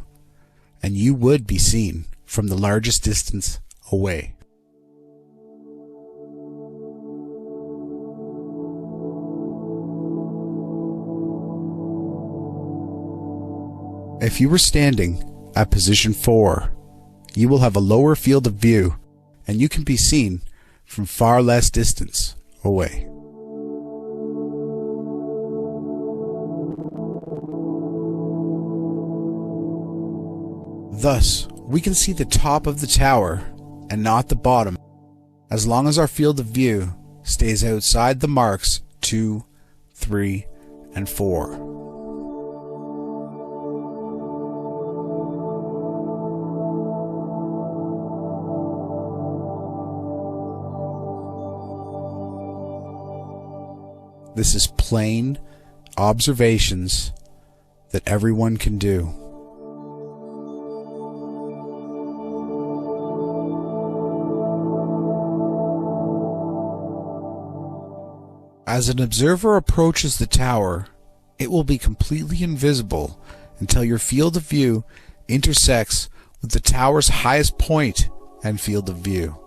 [SPEAKER 5] and you would be seen from the largest distance away. If you were standing at position 4, you will have a lower field of view, and you can be seen from far less distance away. Thus, we can see the top of the tower and not the bottom, as long as our field of view stays outside the marks 2, 3, and 4. This is plain observations that everyone can do. As an observer approaches the tower, it will be completely invisible until your field of view intersects with the tower's highest point and field of view.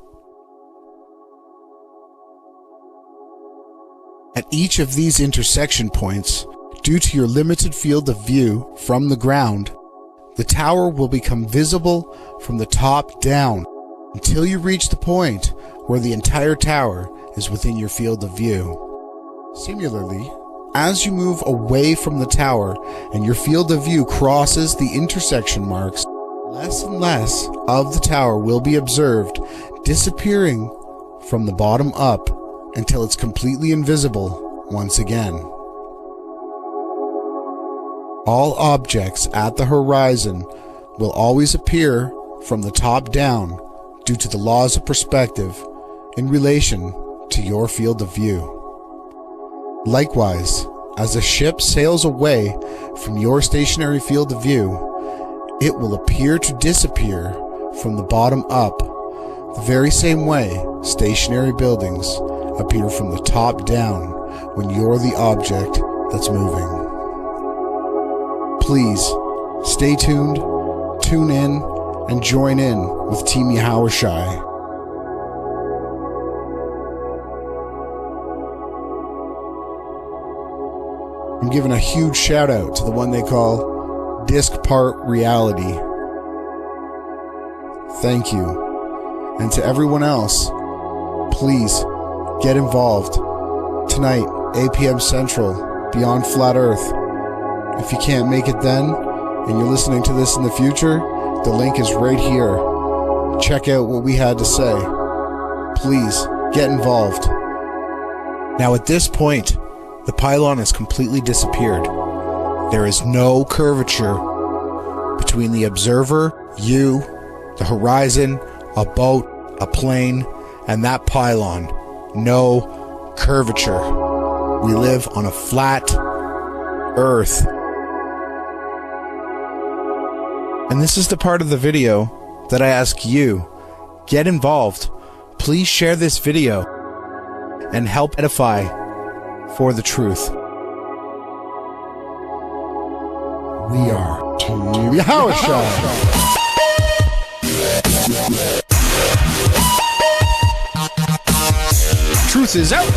[SPEAKER 5] At each of these intersection points, due to your limited field of view from the ground, the tower will become visible from the top down until you reach the point where the entire tower is within your field of view. Similarly, as you move away from the tower and your field of view crosses the intersection marks, less and less of the tower will be observed, disappearing from the bottom up until it's completely invisible once again. All objects at the horizon will always appear from the top down due to the laws of perspective in relation to your field of view. Likewise, as a ship sails away from your stationary field of view, it will appear to disappear from the bottom up, the very same way stationary buildings appear from the top down when you're the object that's moving. Please stay tuned, tune in, and join in with Team Yahushai. I'm giving a huge shout out to the one they call Disc Part Reality. Thank you. And to everyone else, please get involved. Tonight, 8 p.m. Central, Beyond Flat Earth. If you can't make it then, and you're listening to this in the future, the link is right here. Check out what we had to say. Please, get involved. Now at this point, the pylon has completely disappeared. There is no curvature between the observer, you, the horizon, a boat, a plane, and that pylon. No curvature. We live on a flat Earth. And this is the part of the video that I ask you, get involved. Please share this video and help edify for the truth. We are TV Howard. Truth is out.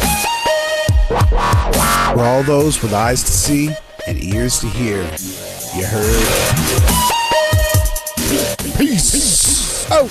[SPEAKER 5] For all those with eyes to see and ears to hear, you heard. Peace out.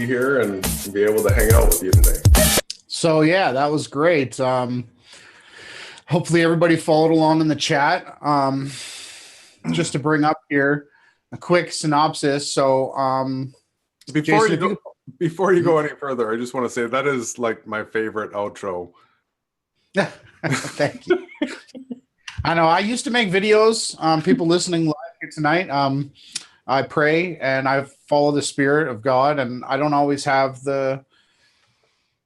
[SPEAKER 2] Here and be able to hang out with you today.
[SPEAKER 1] So yeah, that was great. Hopefully everybody followed along in the chat. Just to bring up here a quick synopsis. So
[SPEAKER 2] before
[SPEAKER 1] Jason,
[SPEAKER 2] you go any further, I just want to say that is like my favorite outro.
[SPEAKER 1] Thank you. I know I used to make videos. People listening live here tonight. I pray and I follow the Spirit of God, and I don't always have the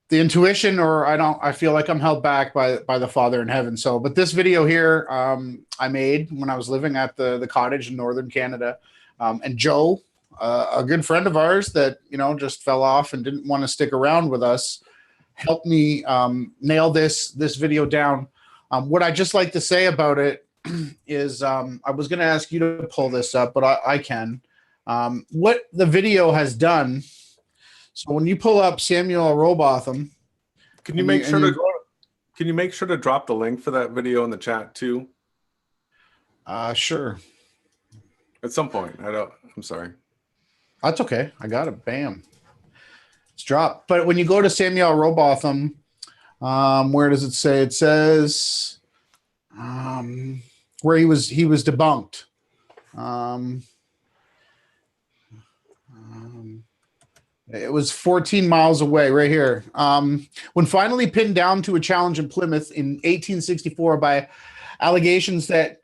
[SPEAKER 1] intuition, or I feel like I'm held back by the Father in heaven. So, but this video here, I made when I was living at the cottage in Northern Canada. And Joe, a good friend of ours that, just fell off and didn't want to stick around with us, helped me nail this video down. What I just like to say about it is I was going to ask you to pull this up, but I can. What the video has done. So when you pull up Samuel Robotham,
[SPEAKER 2] can you make sure to drop the link for that video in the chat too?
[SPEAKER 1] Sure.
[SPEAKER 2] At some point. I'm sorry.
[SPEAKER 1] That's okay. I got it. Bam. It's dropped. But when you go to Samuel Robotham, where does it say? It says where he was debunked. It was 14 miles away, right here. When finally pinned down to a challenge in Plymouth in 1864 by allegations that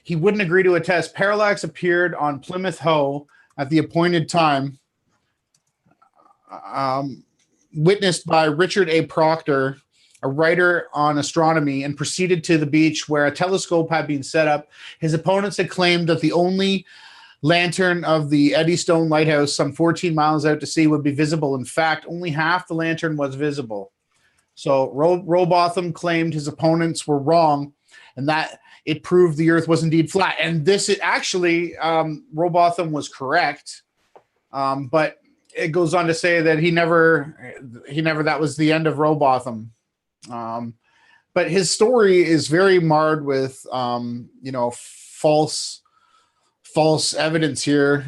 [SPEAKER 1] he wouldn't agree to a test, Parallax appeared on Plymouth Hoe at the appointed time, witnessed by Richard A. Proctor, a writer on astronomy, and proceeded to the beach where a telescope had been set up. His opponents had claimed that the only lantern of the Eddystone Lighthouse, some 14 miles out to sea, would be visible. In fact, only half the lantern was visible. So Robotham claimed his opponents were wrong, and that it proved the Earth was indeed flat. And this is actually, Robotham was correct, but it goes on to say that he never. That was the end of Robotham. But his story is very marred with, false evidence here.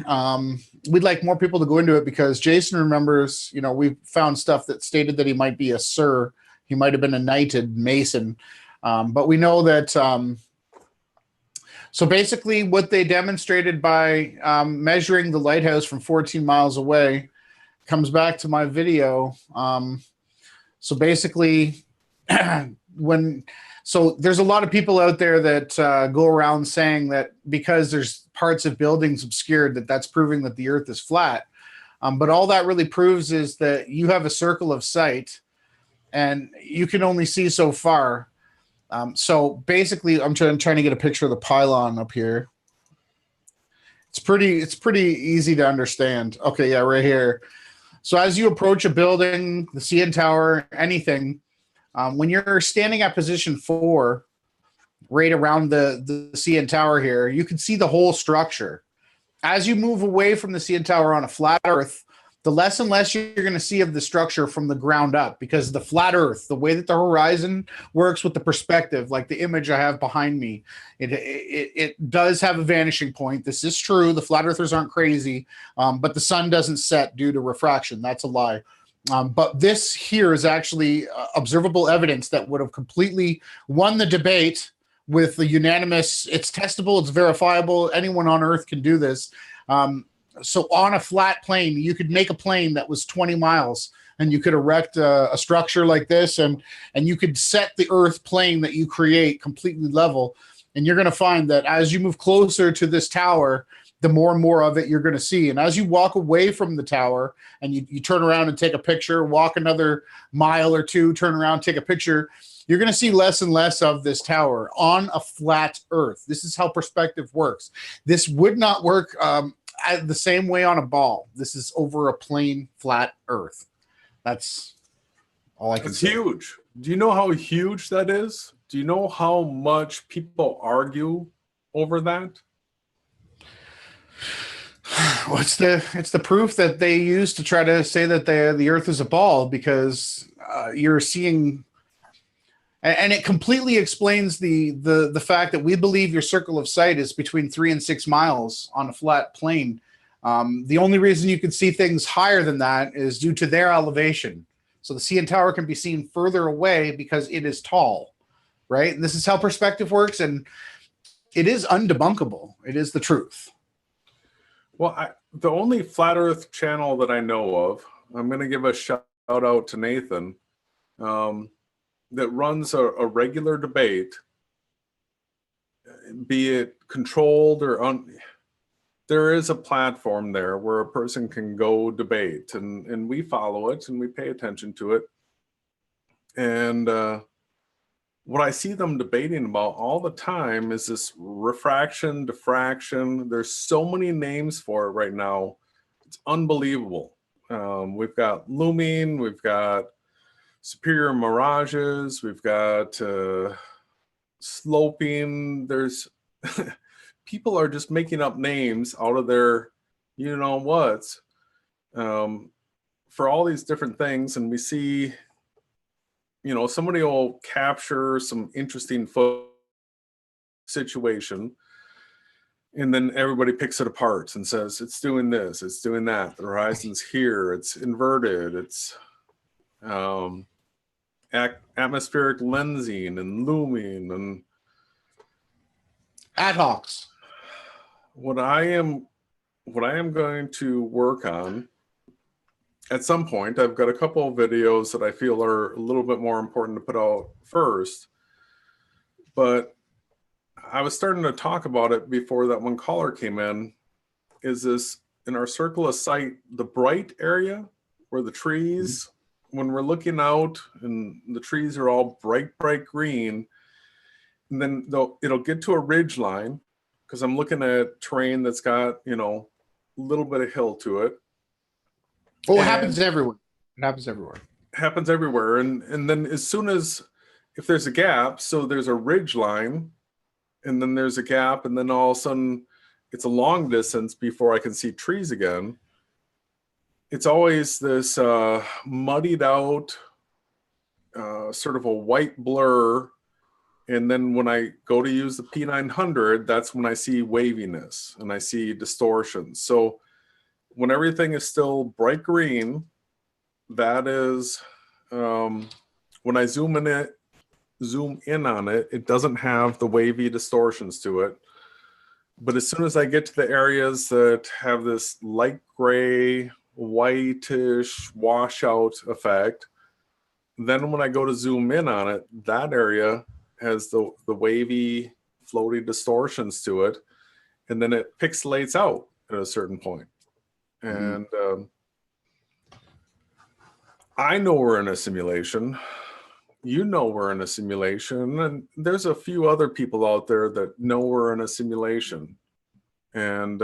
[SPEAKER 1] We'd like more people to go into it because Jason remembers, we found stuff that stated that he might be a Sir. He might have been a knighted Mason. But we know that, so basically what they demonstrated by measuring the lighthouse from 14 miles away comes back to my video. So basically So there's a lot of people out there that go around saying that because there's parts of buildings obscured, that's proving that the Earth is flat. But all that really proves is that you have a circle of sight and you can only see so far. So basically, I'm trying to get a picture of the pylon up here. It's pretty easy to understand. Okay, yeah, right here. So as you approach a building, the CN Tower, anything, when you're standing at position 4, right around the CN Tower here, you can see the whole structure. As you move away from the CN Tower on a flat Earth, the less and less you're going to see of the structure from the ground up, because the flat Earth, the way that the horizon works with the perspective, like the image I have behind me, it does have a vanishing point. This is true. The flat earthers aren't crazy, but the sun doesn't set due to refraction. That's a lie. But this here is actually observable evidence that would have completely won the debate with the unanimous. It's testable, it's verifiable. Anyone on Earth can do this. So on a flat plane, you could make a plane that was 20 miles, and you could erect a structure like this, and you could set the Earth plane that you create completely level. And you're going to find that as you move closer to this tower, the more and more of it you're going to see. And as you walk away from the tower and you turn around and take a picture, walk another mile or two, turn around, take a picture, you're going to see less and less of this tower on a flat Earth. This is how perspective works. This would not work the same way on a ball. This is over a plain flat Earth. That's all I can say.
[SPEAKER 2] It's huge. Do you know how huge that is? Do you know how much people argue over that?
[SPEAKER 1] Well, it's the proof that they use to try to say that the Earth is a ball, because you're seeing, and it completely explains the fact that we believe your circle of sight is between 3 and 6 miles on a flat plane. The only reason you can see things higher than that is due to their elevation. So the CN Tower can be seen further away because it is tall, right? And this is how perspective works, and it is undebunkable. It is the truth.
[SPEAKER 2] Well, the only flat Earth channel that I know of, I'm going to give a shout out to Nathan, that runs a regular debate, be it controlled or there is a platform there where a person can go debate, and we follow it and we pay attention to it. And what I see them debating about all the time is this refraction, diffraction. There's so many names for it right now. It's unbelievable. We've got looming, we've got superior mirages, we've got sloping. There's people are just making up names out of their you know what's for all these different things. And we see, somebody will capture some interesting situation, and then everybody picks it apart and says it's doing this, it's doing that, the horizon's here, it's inverted, it's atmospheric lensing and looming and
[SPEAKER 1] ad hocs.
[SPEAKER 2] What I am going to work on at some point, I've got a couple of videos that I feel are a little bit more important to put out first, but I was starting to talk about it before that one caller came in, is this in our circle of sight, the bright area where the trees, when we're looking out and the trees are all bright green, and then it'll get to a ridge line, because I'm looking at terrain that's got, a little bit of hill to it.
[SPEAKER 1] Well, it happens everywhere. It happens everywhere.
[SPEAKER 2] Happens everywhere. And then as soon as, if there's a gap, so there's a ridge line, and then there's a gap, and then all of a sudden it's a long distance before I can see trees again. It's always this muddied out, sort of a white blur. And then when I go to use the P900, that's when I see waviness and I see distortions. So when everything is still bright green, that is, when I zoom in on it, it doesn't have the wavy distortions to it. But as soon as I get to the areas that have this light gray, whitish washout effect, then when I go to zoom in on it, that area has the wavy, floaty distortions to it, and then it pixelates out at a certain point. And I know we're in a simulation. We're in a simulation, and there's a few other people out there that know we're in a simulation. And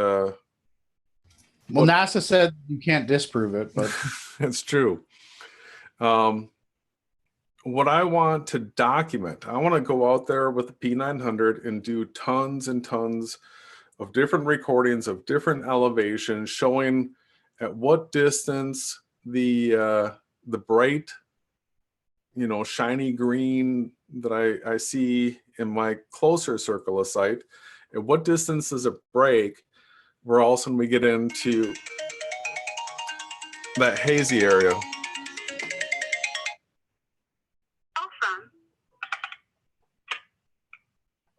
[SPEAKER 1] Well, NASA said you can't disprove it, but
[SPEAKER 2] It's true. What I want to document, I want to go out there with the P900 and do tons and tons of different recordings of different elevations, showing at what distance the bright, shiny green that I see in my closer circle of sight, at what distance does it break, where all of a sudden we get into that hazy area.
[SPEAKER 3] Call from.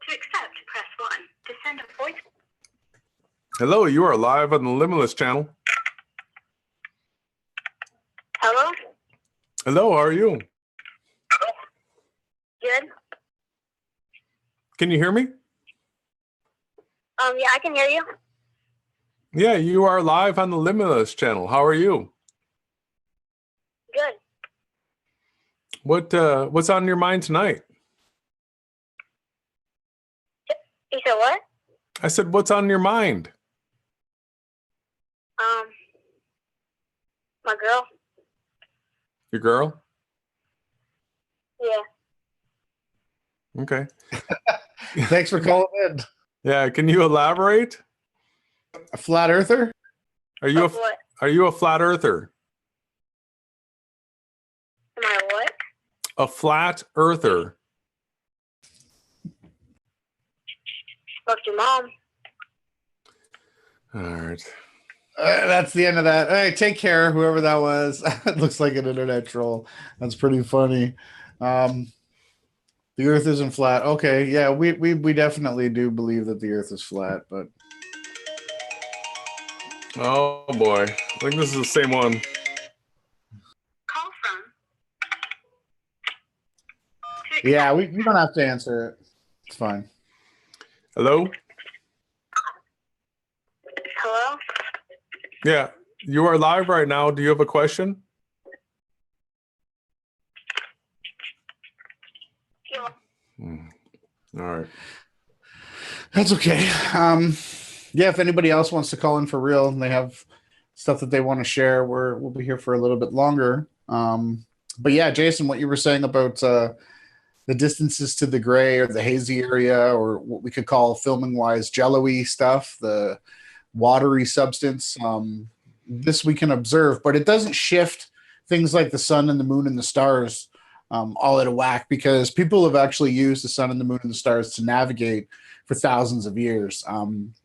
[SPEAKER 3] To accept, press 1. To send a voice.
[SPEAKER 2] Hello, you are live on the Limitless channel.
[SPEAKER 3] Hello?
[SPEAKER 2] Hello, how are you?
[SPEAKER 3] Good.
[SPEAKER 2] Can you hear me?
[SPEAKER 3] Yeah, I can hear you.
[SPEAKER 2] Yeah, you are live on the Limitless channel. How are you?
[SPEAKER 3] Good.
[SPEAKER 2] What's on your mind tonight?
[SPEAKER 3] You said what?
[SPEAKER 2] I said, what's on your mind?
[SPEAKER 3] My girl.
[SPEAKER 2] Your girl?
[SPEAKER 3] Yeah.
[SPEAKER 2] Okay.
[SPEAKER 1] thanks for calling in.
[SPEAKER 2] Yeah, can you elaborate?
[SPEAKER 1] A flat earther?
[SPEAKER 2] Are you
[SPEAKER 3] What?
[SPEAKER 2] a flat earther?
[SPEAKER 3] Am I what?
[SPEAKER 2] A flat earther.
[SPEAKER 3] Spoke to your mom.
[SPEAKER 2] All right.
[SPEAKER 1] That's the end of that. Hey, take care, whoever that was. It looks like an internet troll. That's pretty funny. The Earth isn't flat. Okay, yeah, we definitely do believe that the Earth is flat, but
[SPEAKER 2] Oh boy, I think this is the same one.
[SPEAKER 3] Call from.
[SPEAKER 1] yeah, we don't have to answer it. It's fine.
[SPEAKER 2] Hello?
[SPEAKER 3] Hello?
[SPEAKER 2] Yeah, you are live right now. Do you have a question?
[SPEAKER 3] Yeah.
[SPEAKER 2] All right.
[SPEAKER 1] That's okay. Yeah, if anybody else wants to call in for real and they have stuff that they want to share, we'll be here for a little bit longer. But yeah, Jason, what you were saying about the distances to the gray or the hazy area, or what we could call filming wise jello-y stuff, the watery substance, this we can observe, but it doesn't shift things like the sun and the moon and the stars all out of whack, because people have actually used the sun and the moon and the stars to navigate for thousands of years.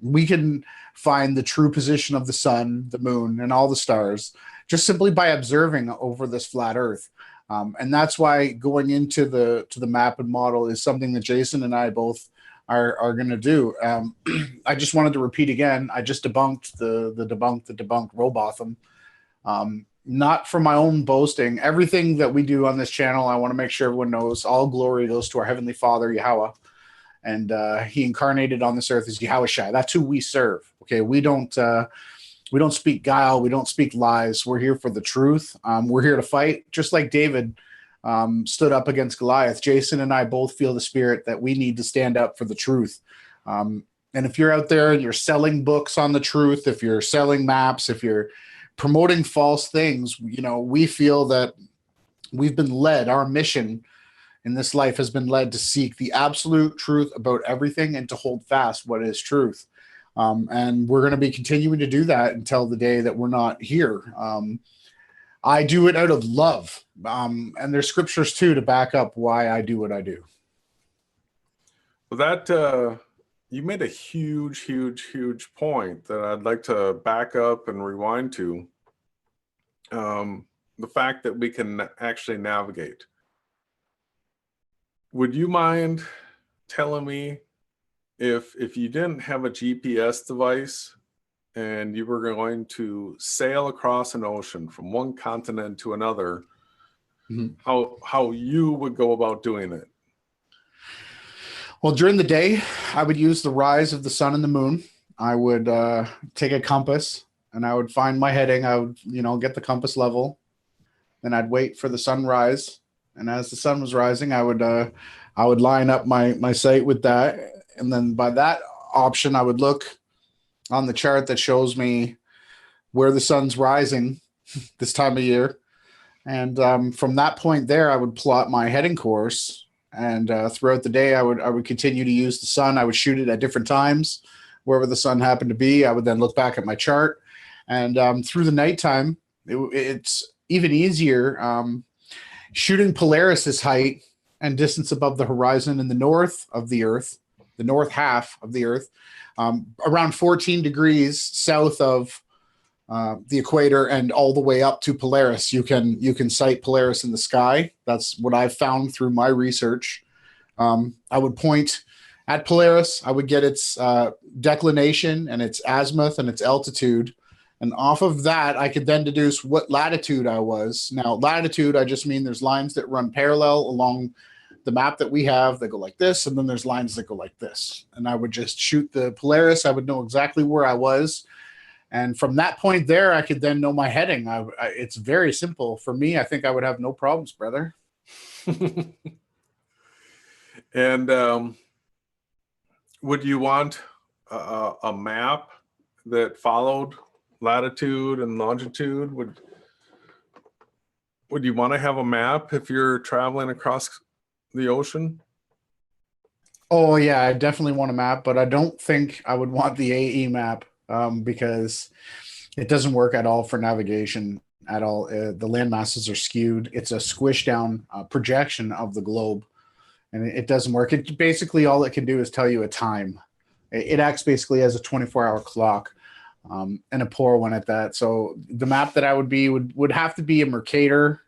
[SPEAKER 1] We can find the true position of the sun, the moon, and all the stars just simply by observing over this flat earth. And that's why going into the map and model is something that Jason and I both are going to do. I just wanted to repeat again, I just debunked the debunked Robotham. Not for my own boasting. Everything that we do on this channel, I want to make sure everyone knows all glory goes to our Heavenly Father, Yahweh. And he incarnated on this earth as Yahushua. That's who we serve. Okay, we don't speak guile. We don't speak lies. We're here for the truth. We're here to fight, just like David stood up against Goliath. Jason and I both feel the spirit that we need to stand up for the truth. And if you're out there and you're selling books on the truth, if you're selling maps, if you're promoting false things, we feel that we've been led, our mission in this life has been led to seek the absolute truth about everything and to hold fast what is truth. And we're going to be continuing to do that until the day that we're not here. I do it out of love. And there's scriptures too to back up why I do what I do.
[SPEAKER 2] Well, that you made a huge point that I'd like to back up and rewind to. The fact that we can actually navigate. Would you mind telling me if you didn't have a GPS device and you were going to sail across an ocean from one continent to another, how you would go about doing it?
[SPEAKER 1] Well, during the day, I would use the rise of the sun and the moon. I would take a compass and I would find my heading. I would, get the compass level. Then I'd wait for the sunrise. And as the sun was rising, I would line up my sight with that. And then by that option, I would look on the chart that shows me where the sun's rising this time of year. And from that point there, I would plot my heading course. And throughout the day, I would continue to use the sun. I would shoot it at different times, wherever the sun happened to be. I would then look back at my chart. And through the nighttime, it's even easier. Shooting Polaris's height and distance above the horizon in the north of the Earth, the north half of the Earth, around 14 degrees south of the equator and all the way up to Polaris. You can sight Polaris in the sky. That's what I've found through my research. I would point at Polaris. I would get its declination and its azimuth and its altitude. And off of that, I could then deduce what latitude I was. Now, latitude, I just mean there's lines that run parallel along the map that we have that go like this, and then there's lines that go like this. And I would just shoot the Polaris. I would know exactly where I was. And from that point there, I could then know my heading. It's very simple. For me, I think I would have no problems, brother.
[SPEAKER 2] And would you want a map that followed latitude and longitude? Would you want to have a map if you're traveling across the ocean?
[SPEAKER 1] Oh yeah, I definitely want a map, but I don't think I would want the AE map because it doesn't work at all for navigation at all. The land masses are skewed. It's a squish down projection of the globe, and it doesn't work. It basically, all it can do is tell you a time. It acts basically as a 24-hour clock. And a poor one at that. So the map that I would have to be a Mercator,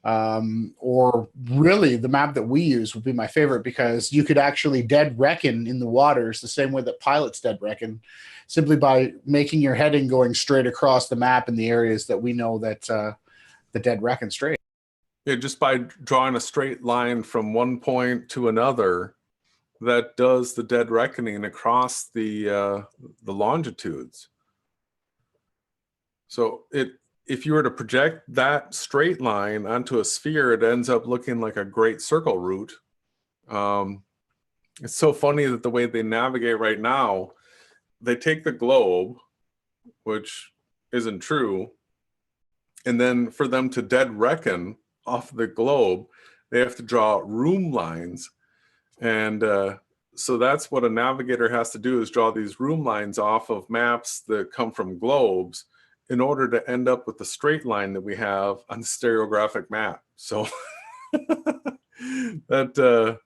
[SPEAKER 1] or really the map that we use would be my favorite, because you could actually dead reckon in the waters the same way that pilots dead reckon, simply by making your heading going straight across the map in the areas that we know that the dead reckon straight.
[SPEAKER 2] Yeah, just by drawing a straight line from one point to another, that does the dead reckoning across the longitudes. So if you were to project that straight line onto a sphere, it ends up looking like a great circle route. It's so funny that the way they navigate right now, they take the globe, which isn't true, and then for them to dead reckon off the globe, they have to draw room lines. And so that's what a navigator has to do, is draw these room lines off of maps that come from globes, in order to end up with the straight line that we have on the stereographic map. So that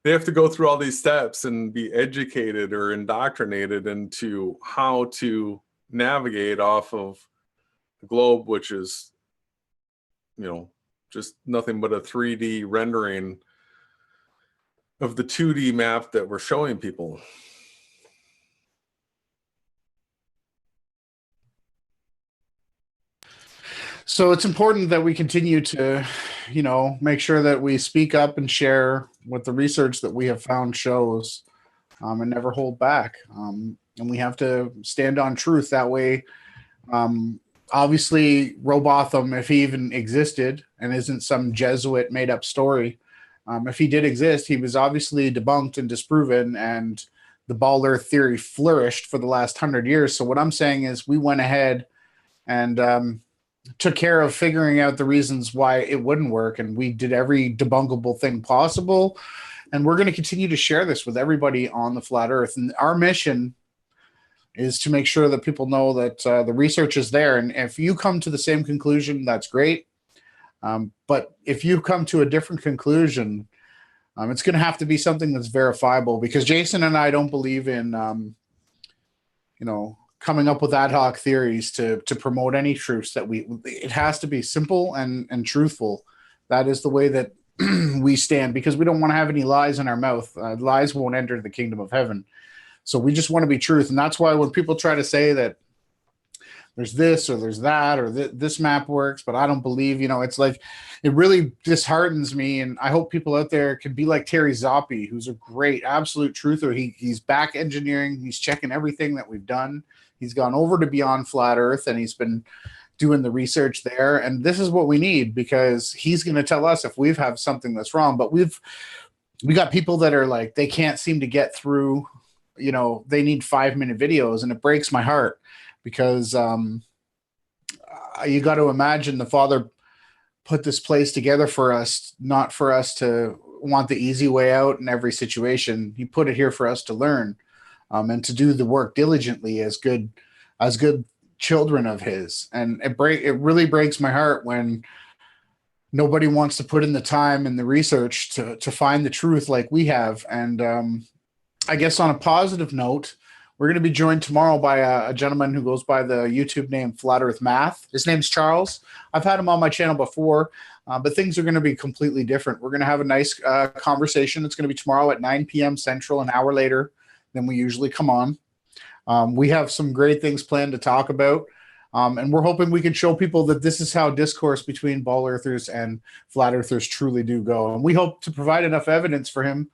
[SPEAKER 2] they have to go through all these steps and be educated or indoctrinated into how to navigate off of the globe, which is, just nothing but a 3D rendering of the 2D map that we're showing people.
[SPEAKER 1] So it's important that we continue to, make sure that we speak up and share what the research that we have found shows, and never hold back. And we have to stand on truth. That way, obviously, Robotham, if he even existed and isn't some Jesuit made up story, if he did exist, he was obviously debunked and disproven, and the bald earth theory flourished for the last 100 years. So what I'm saying is we went ahead and took care of figuring out the reasons why it wouldn't work, and we did every debunkable thing possible, and we're going to continue to share this with everybody on the flat earth. And our mission is to make sure that people know that the research is there, and if you come to the same conclusion, that's great, but if you come to a different conclusion, it's going to have to be something that's verifiable, because Jason and I don't believe in coming up with ad hoc theories to promote any truths. That it has to be simple and truthful. That is the way that we stand, because we don't want to have any lies in our mouth. Lies won't enter the kingdom of heaven. So we just want to be truth. And that's why when people try to say that there's this or there's that or this map works, but I don't believe, it's like, it really disheartens me. And I hope people out there can be like Terry Zoppi, who's a great absolute truther. He's back engineering. He's checking everything that we've done. He's gone over to Beyond Flat Earth, and he's been doing the research there. And this is what we need, because he's going to tell us if we have something that's wrong. But we got people that are like, they can't seem to get through, they need 5-minute videos, and it breaks my heart, because you got to imagine the Father put this place together for us, not for us to want the easy way out in every situation. He put it here for us to learn, and to do the work diligently as good children of His. And it really breaks my heart when nobody wants to put in the time and the research to find the truth like we have. And I guess on a positive note, we're going to be joined tomorrow by a gentleman who goes by the YouTube name Flat Earth Math. His name's Charles. I've had him on my channel before, but things are going to be completely different. We're going to have a nice conversation. It's going to be tomorrow at 9 p.m. Central, an hour later than we usually come on. We have some great things planned to talk about. And we're hoping we can show people that this is how discourse between ball earthers and flat earthers truly do go. And we hope to provide enough evidence for him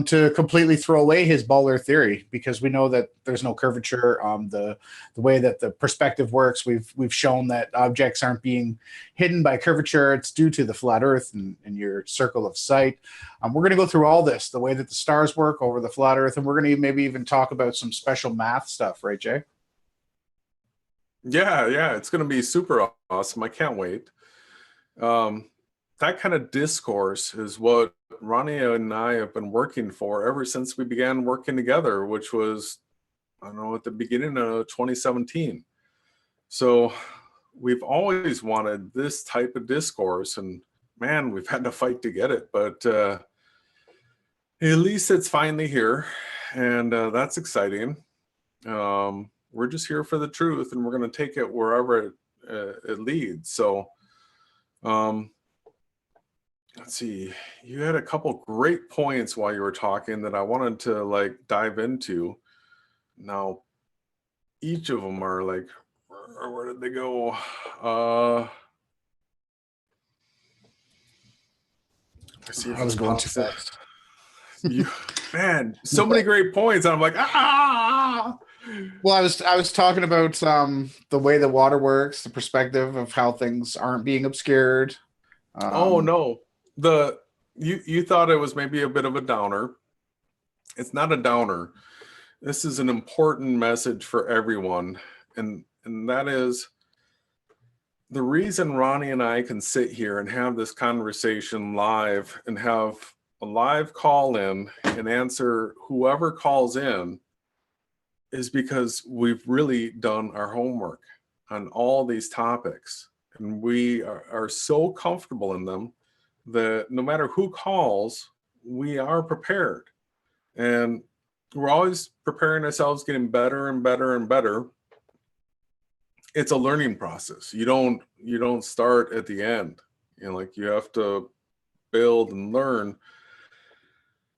[SPEAKER 1] to completely throw away his ball earth theory, because we know that there's no curvature. The way that the perspective works, we've shown that objects aren't being hidden by curvature. It's due to the flat earth and your circle of sight. We're going to go through all this, the way that the stars work over the flat earth, and we're going to maybe even talk about some special math stuff, right, Jay?
[SPEAKER 2] Yeah, it's going to be super awesome. I can't wait. That kind of discourse is what Ronnie and I have been working for ever since we began working together, which was, I don't know, at the beginning of 2017. So we've always wanted this type of discourse, and man, we've had to fight to get it, but at least it's finally here, and that's exciting. We're just here for the truth, and we're going to take it wherever it leads. So let's see, you had a couple great points while you were talking that I wanted to like dive into. Now, each of them are like, where did they go? Let's see if
[SPEAKER 1] I was
[SPEAKER 2] this
[SPEAKER 1] going
[SPEAKER 2] pops
[SPEAKER 1] too
[SPEAKER 2] up.
[SPEAKER 1] fast.
[SPEAKER 2] Man, so many great points. And I'm like,
[SPEAKER 1] Well, I was talking about the way the water works, the perspective of how things aren't being obscured.
[SPEAKER 2] Oh no, you thought it was maybe a bit of a downer. It's not a downer. This is an important message for everyone, and that is the reason Ronnie and I can sit here and have this conversation live and have a live call in and answer whoever calls in is because we've really done our homework on all these topics, and we are so comfortable in them that no matter who calls, we are prepared, and we're always preparing ourselves, getting better and better and better. It's a learning process. You don't start at the end. Like you have to build and learn,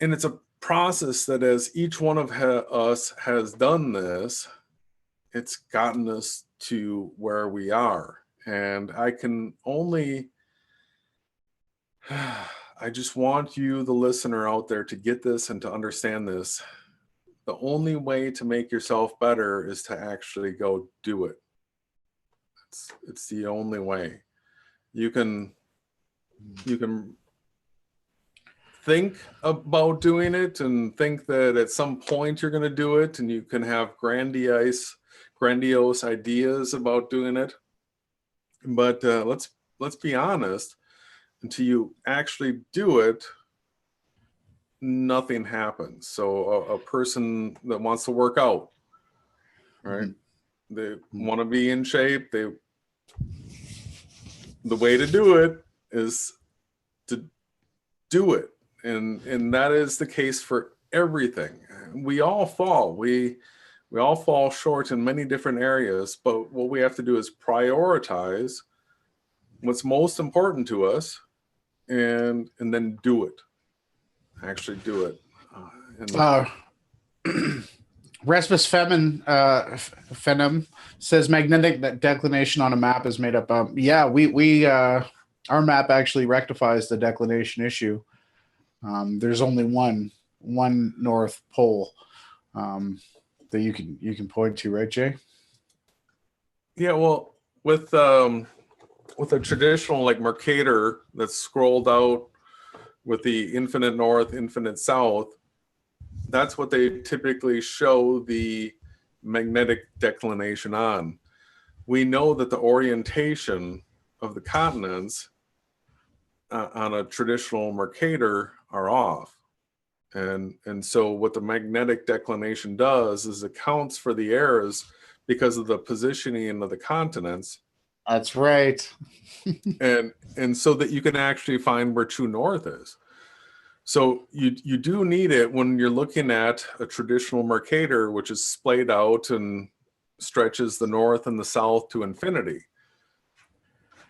[SPEAKER 2] and it's a process that as each one of us has done this, it's gotten us to where we are. And I can only, I just want you, the listener out there, to get this and to understand this. The only way to make yourself better is to actually go do it. It's the only way. You can think about doing it and think that at some point you're going to do it, and you can have grandiose ideas about doing it. But let's be honest, until you actually do it, nothing happens. So a person that wants to work out, right? Mm-hmm. They want to be in shape. The way to do it is to do it. And that is the case for everything. We all fall. We all fall short in many different areas, but what we have to do is prioritize what's most important to us and then do it. Actually do it.
[SPEAKER 1] Respus Fenem says magnetic declination on a map is made up. Yeah, we our map actually rectifies the declination issue. There's only one North Pole that you can point to, right, Jay?
[SPEAKER 2] Yeah, well, with a traditional like Mercator that's scrolled out with the infinite north, infinite south, that's what they typically show the magnetic declination on. we know that the orientation of the continents on a traditional Mercator are off. And so what the magnetic declination does is accounts for the errors because of the positioning of the continents.
[SPEAKER 1] That's right.
[SPEAKER 2] and so that you can actually find where true north is. So you do need it when you're looking at a traditional Mercator, which is splayed out and stretches the north and the south to infinity.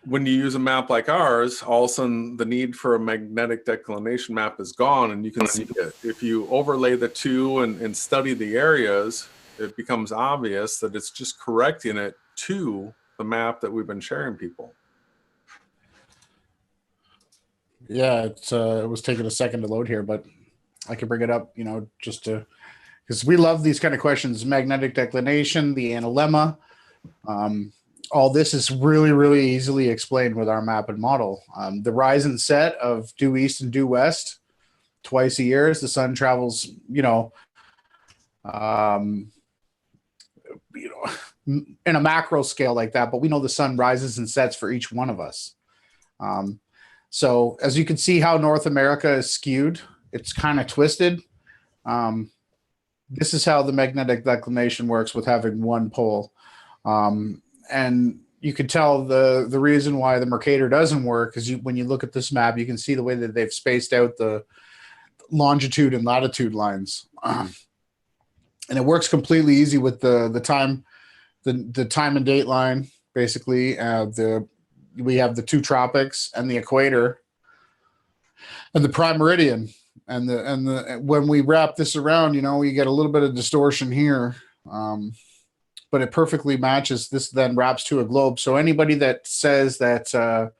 [SPEAKER 2] When you use a map like ours, all of a sudden the need for a magnetic declination map is gone, and you can see it. If you overlay the two and study the areas, it becomes obvious that it's just correcting it to the map that we've been sharing people.
[SPEAKER 1] Yeah, it was taking a second to load here, but I can bring it up, just to, because we love these kind of questions: magnetic declination, the analemma. All this is really, really easily explained with our map and model. The rise and set of due east and due west twice a year as the sun travels, in a macro scale like that, but we know the sun rises and sets for each one of us. So as you can see how North America is skewed, it's kind of twisted. This is how the magnetic declination works with having one pole. And you can tell the reason why the Mercator doesn't work is when you look at this map, you can see the way that they've spaced out the longitude and latitude lines. And it works completely easy with the time and date line. Basically, we have the two tropics and the equator and the prime meridian. And when we wrap this around, we get a little bit of distortion here. But it perfectly matches. This then wraps to a globe. So anybody that says that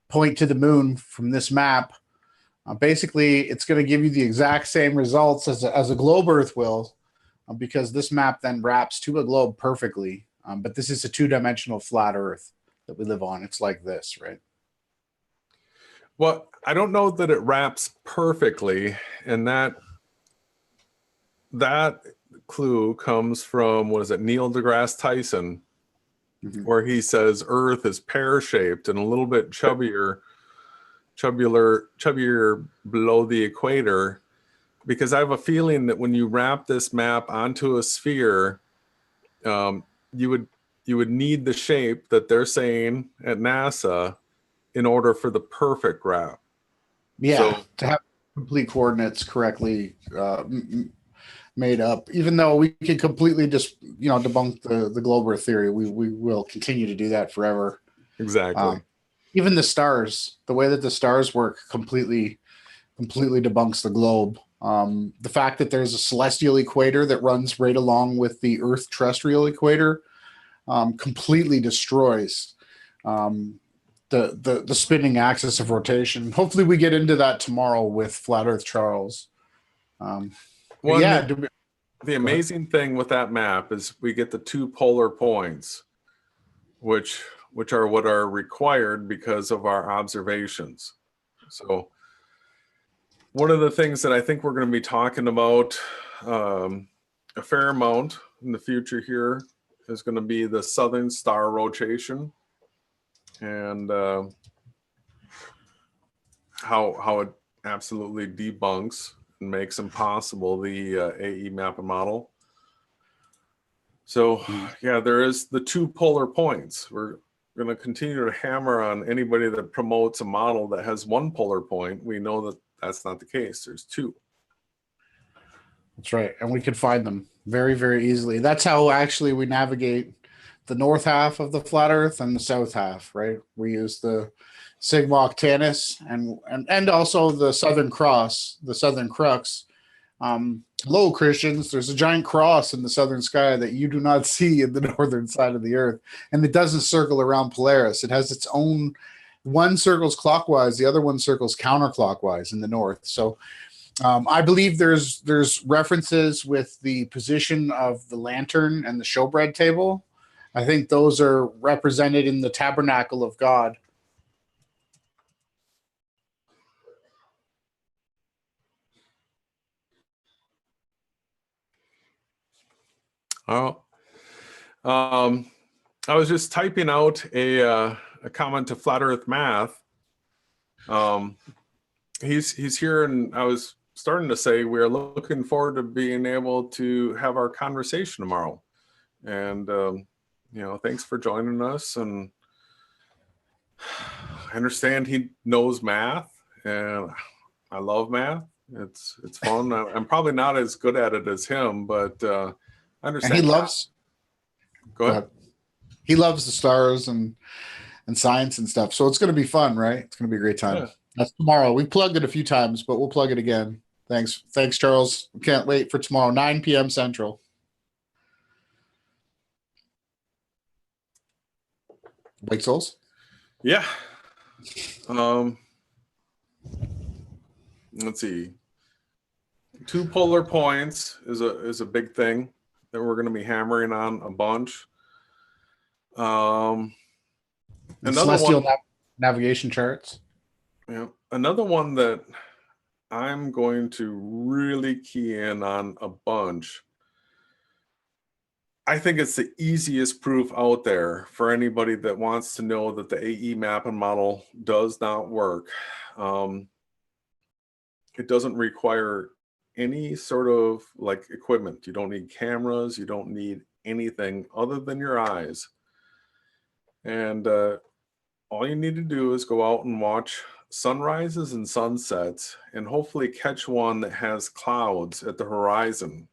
[SPEAKER 1] point to the moon from this map, basically it's going to give you the exact same results as a globe Earth will, because this map then wraps to a globe perfectly. But this is a two-dimensional flat Earth that we live on. It's like this, right?
[SPEAKER 2] Well, I don't know that it wraps perfectly, and that clue comes from, what is it, Neil deGrasse Tyson, where he says Earth is pear-shaped and a little bit chubbier below the equator, because I have a feeling that when you wrap this map onto a sphere, you would need the shape that they're saying at NASA in order for the perfect wrap.
[SPEAKER 1] Yeah,
[SPEAKER 2] so,
[SPEAKER 1] to have complete coordinates correctly made up. Even though we can completely just debunk the globe Earth theory, we will continue to do that forever.
[SPEAKER 2] Exactly.
[SPEAKER 1] Even the stars, the way that the stars work, completely debunks the globe. The fact that there's a celestial equator that runs right along with the Earth terrestrial equator completely destroys the spinning axis of rotation. Hopefully we get into that tomorrow with Flat Earth Charles.
[SPEAKER 2] Well,
[SPEAKER 1] yeah.
[SPEAKER 2] The amazing thing with that map is we get the two polar points, which are what are required because of our observations. So one of the things that I think we're going to be talking about a fair amount in the future here is going to be the southern star rotation, and how it absolutely debunks and makes impossible the AE map and model. So yeah, there is the two polar points. We're going to continue to hammer on anybody that promotes a model that has one polar point. We know that that's not the case. There's two.
[SPEAKER 1] That's right. And we can find them very, very easily. That's how actually we navigate the north half of the flat Earth and the south half, right? We use the Sigma Octantis and also the Southern Cross, the Southern Crux. Hello, Christians. There's a giant cross in the southern sky that you do not see in the northern side of the Earth. And it doesn't circle around Polaris. It has its own, one circles clockwise, the other one circles counterclockwise in the north. So I believe there's references with the position of the lantern and the showbread table. I think those are represented in the tabernacle of God.
[SPEAKER 2] Oh, I was just typing out a comment to Flat Earth Math. He's here, and I was starting to say we're looking forward to being able to have our conversation tomorrow. And thanks for joining us. And I understand he knows math, and I love math. It's fun. I'm probably not as good at it as him, but I understand.
[SPEAKER 1] And he loves.
[SPEAKER 2] Go ahead.
[SPEAKER 1] He loves the stars and science and stuff. So it's going to be fun, right? It's going to be a great time.
[SPEAKER 2] Yeah.
[SPEAKER 1] That's tomorrow. We plugged it a few times, but we'll plug it again. Thanks, Charles. Can't wait for tomorrow, 9 p.m. Central. Wake Souls?
[SPEAKER 2] Yeah. Let's see. 2 polar points is a big thing that we're going to be hammering on a bunch. Another
[SPEAKER 1] Celestial
[SPEAKER 2] one,
[SPEAKER 1] navigation charts.
[SPEAKER 2] another one that I'm going to really key in on a bunch. I think it's the easiest proof out there for anybody that wants to know that the AE mapping model does not work. It doesn't require any sort of like equipment. You don't need cameras. You don't need anything other than your eyes. And all you need to do is go out and watch sunrises and sunsets, and hopefully catch one that has clouds at the horizon.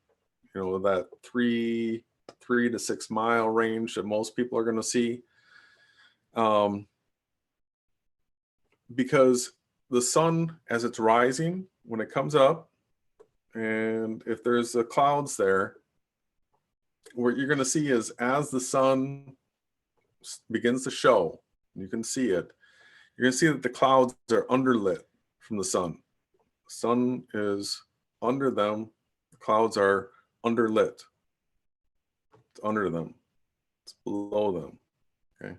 [SPEAKER 2] That 3 to 6 mile range that most people are going to see. Because the sun, as it's rising, when it comes up, and if there's the clouds there, what you're going to see is as the sun begins to show, you can see it, you're going to see that the clouds are underlit from the sun. The sun is under them. The clouds are underlit. It's under them. It's below them. Okay.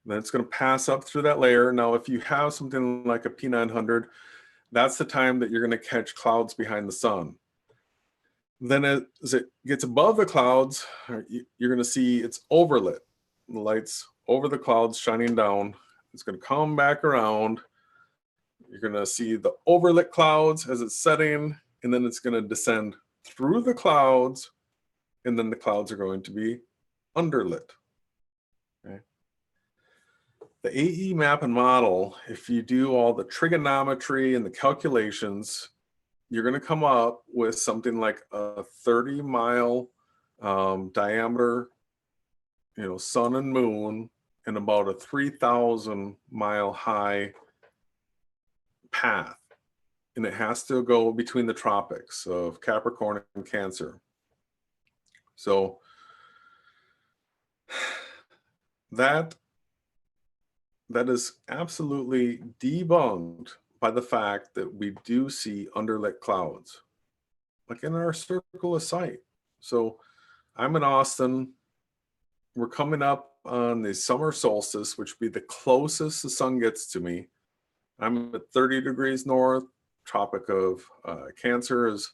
[SPEAKER 2] Then it's going to pass up through that layer. Now, if you have something like a P900, that's the time that you're going to catch clouds behind the sun. Then as it gets above the clouds, you're going to see it's overlit. The light's over the clouds shining down. It's going to come back around. You're going to see the overlit clouds as it's setting, and then it's going to descend through the clouds, and then the clouds are going to be underlit. Okay. The AE map and model, if you do all the trigonometry and the calculations, you're going to come up with something like a 30-mile diameter, sun and moon, and about a 3,000-mile high path. And it has to go between the tropics of Capricorn and Cancer. So that is absolutely debunked by the fact that we do see underlit clouds, like in our circle of sight. So I'm in Austin. We're coming up on the summer solstice, which would be the closest the sun gets to me. I'm at 30 degrees north. Tropic of Cancer is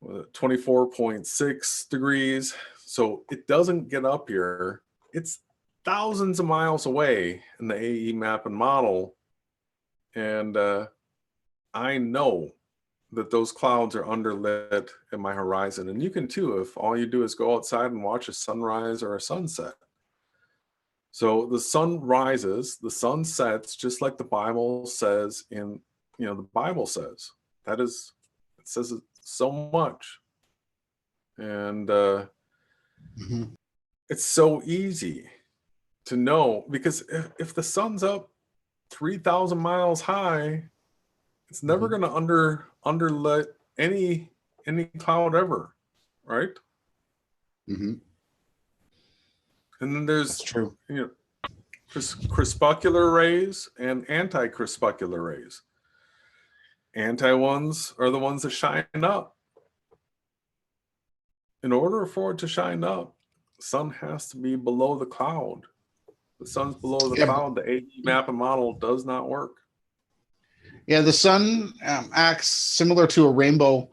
[SPEAKER 2] 24.6 degrees. So it doesn't get up here. It's thousands of miles away in the AE map and model. And I know that those clouds are underlit at my horizon. And you can too, if all you do is go outside and watch a sunrise or a sunset. So the sun rises, the sun sets, just like the Bible says the Bible says. It says it so much. And it's so easy to know, because if the sun's up 3,000 miles high, it's never going to underlit any cloud ever, right?
[SPEAKER 1] Mm-hmm.
[SPEAKER 2] And then there's
[SPEAKER 1] That's true.
[SPEAKER 2] crepuscular rays and anti-crepuscular rays. Anti ones are the ones that shine up. In order for it to shine up, the sun has to be below the cloud. The sun's below the cloud. The AE map and model does not work.
[SPEAKER 1] Yeah, the sun acts similar to a rainbow,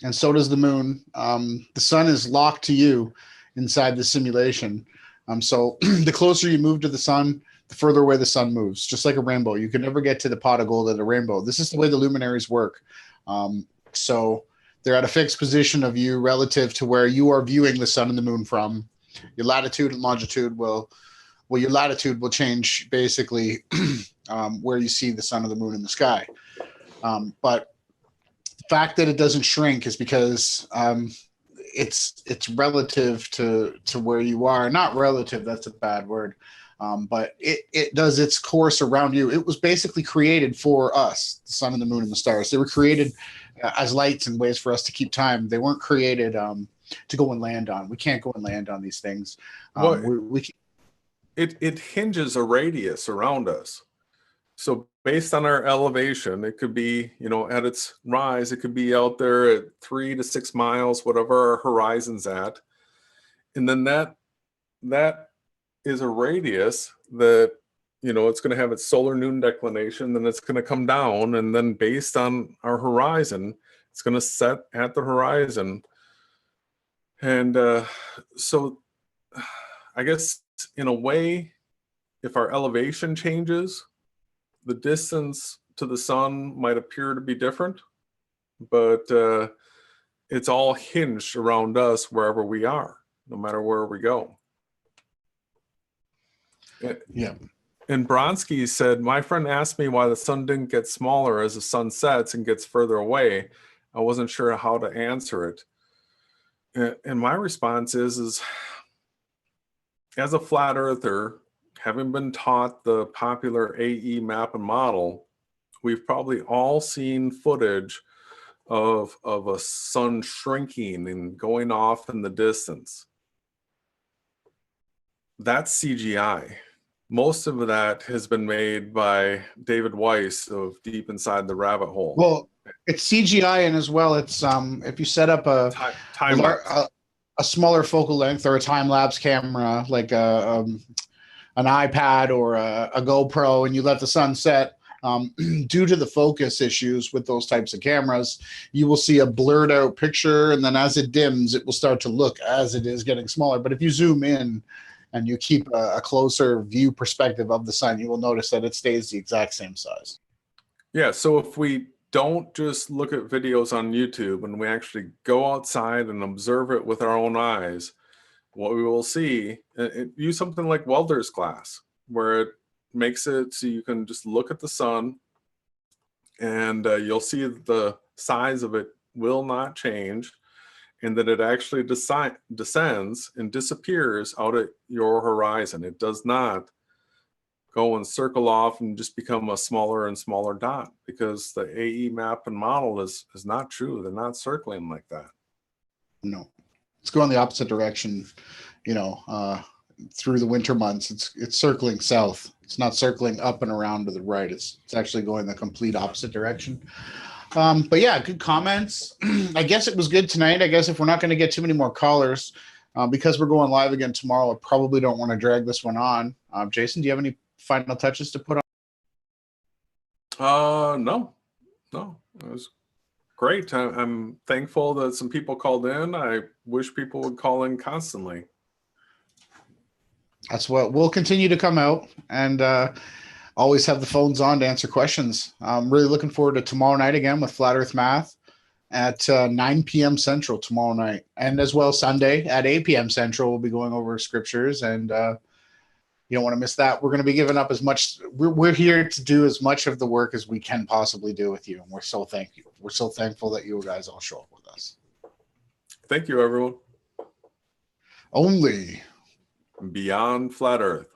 [SPEAKER 1] and so does the moon. The sun is locked to you inside the simulation. So the closer you move to the sun, the further away the sun moves, just like a rainbow. You can never get to the pot of gold of the rainbow. This is the way the luminaries work. So they're at a fixed position of you relative to where you are viewing the sun and the moon from. Your latitude and longitude your latitude will change basically where you see the sun or the moon in the sky. But the fact that it doesn't shrink is because it's relative to where you are. Not relative, that's a bad word. But it does its course around you. It was basically created for us, the sun and the moon and the stars. They were created as lights and ways for us to keep time. They weren't created to go and land on. We can't go and land on these things.
[SPEAKER 2] It hinges a radius around us. So based on our elevation, it could be, at its rise, it could be out there at 3 to 6 miles, whatever our horizon's at. And then that is a radius that, it's going to have its solar noon declination, then it's going to come down. And then based on our horizon, it's going to set at the horizon. And so I guess in a way, if our elevation changes, the distance to the sun might appear to be different, but it's all hinged around us wherever we are, no matter where we go.
[SPEAKER 1] Yeah.
[SPEAKER 2] And Bronsky said, my friend asked me why the sun didn't get smaller as the sun sets and gets further away. I wasn't sure how to answer it. And my response is as a flat earther, having been taught the popular AE map and model, we've probably all seen footage of a sun shrinking and going off in the distance. That's CGI. Most of that has been made by David Weiss of Deep Inside the Rabbit Hole.
[SPEAKER 1] Well, it's CGI, and as well, it's if you set up a smaller focal length or a time lapse camera, like an iPad or a GoPro, and you let the sun set, due to the focus issues with those types of cameras, you will see a blurred out picture, and then as it dims, it will start to look as it is getting smaller. But if you zoom in and you keep a closer view perspective of the sun, you will notice that it stays the exact same size.
[SPEAKER 2] Yeah, so if we don't just look at videos on YouTube and we actually go outside and observe it with our own eyes, what we will see, use something like welder's glass, where it makes it so you can just look at the sun and you'll see the size of it will not change, and that it actually descends and disappears out at your horizon. It does not go and circle off and just become a smaller and smaller dot, because the AE map and model is not true. They're not circling like that.
[SPEAKER 1] No, it's going the opposite direction, through the winter months. It's circling south. It's not circling up and around to the right. It's actually going the complete opposite direction. But yeah, good comments. I guess it was good tonight. I guess if we're not going to get too many more callers, because we're going live again tomorrow, I probably don't want to drag this one on. Jason, do you have any final touches to put on?
[SPEAKER 2] No, it was great. I'm thankful that some people called in. I wish people would call in constantly.
[SPEAKER 1] That's what we'll continue to come out, and always have the phones on to answer questions. I'm really looking forward to tomorrow night again with Flat Earth Math at 9 p.m. Central tomorrow night, and as well Sunday at 8 p.m. Central. We'll be going over scriptures, and you don't want to miss that. We're going to be giving up as much. We're here to do as much of the work as we can possibly do with you, and we're so thankful. We're so thankful that you guys all show up with us.
[SPEAKER 2] Thank you, everyone.
[SPEAKER 1] Only
[SPEAKER 2] Beyond Flat Earth.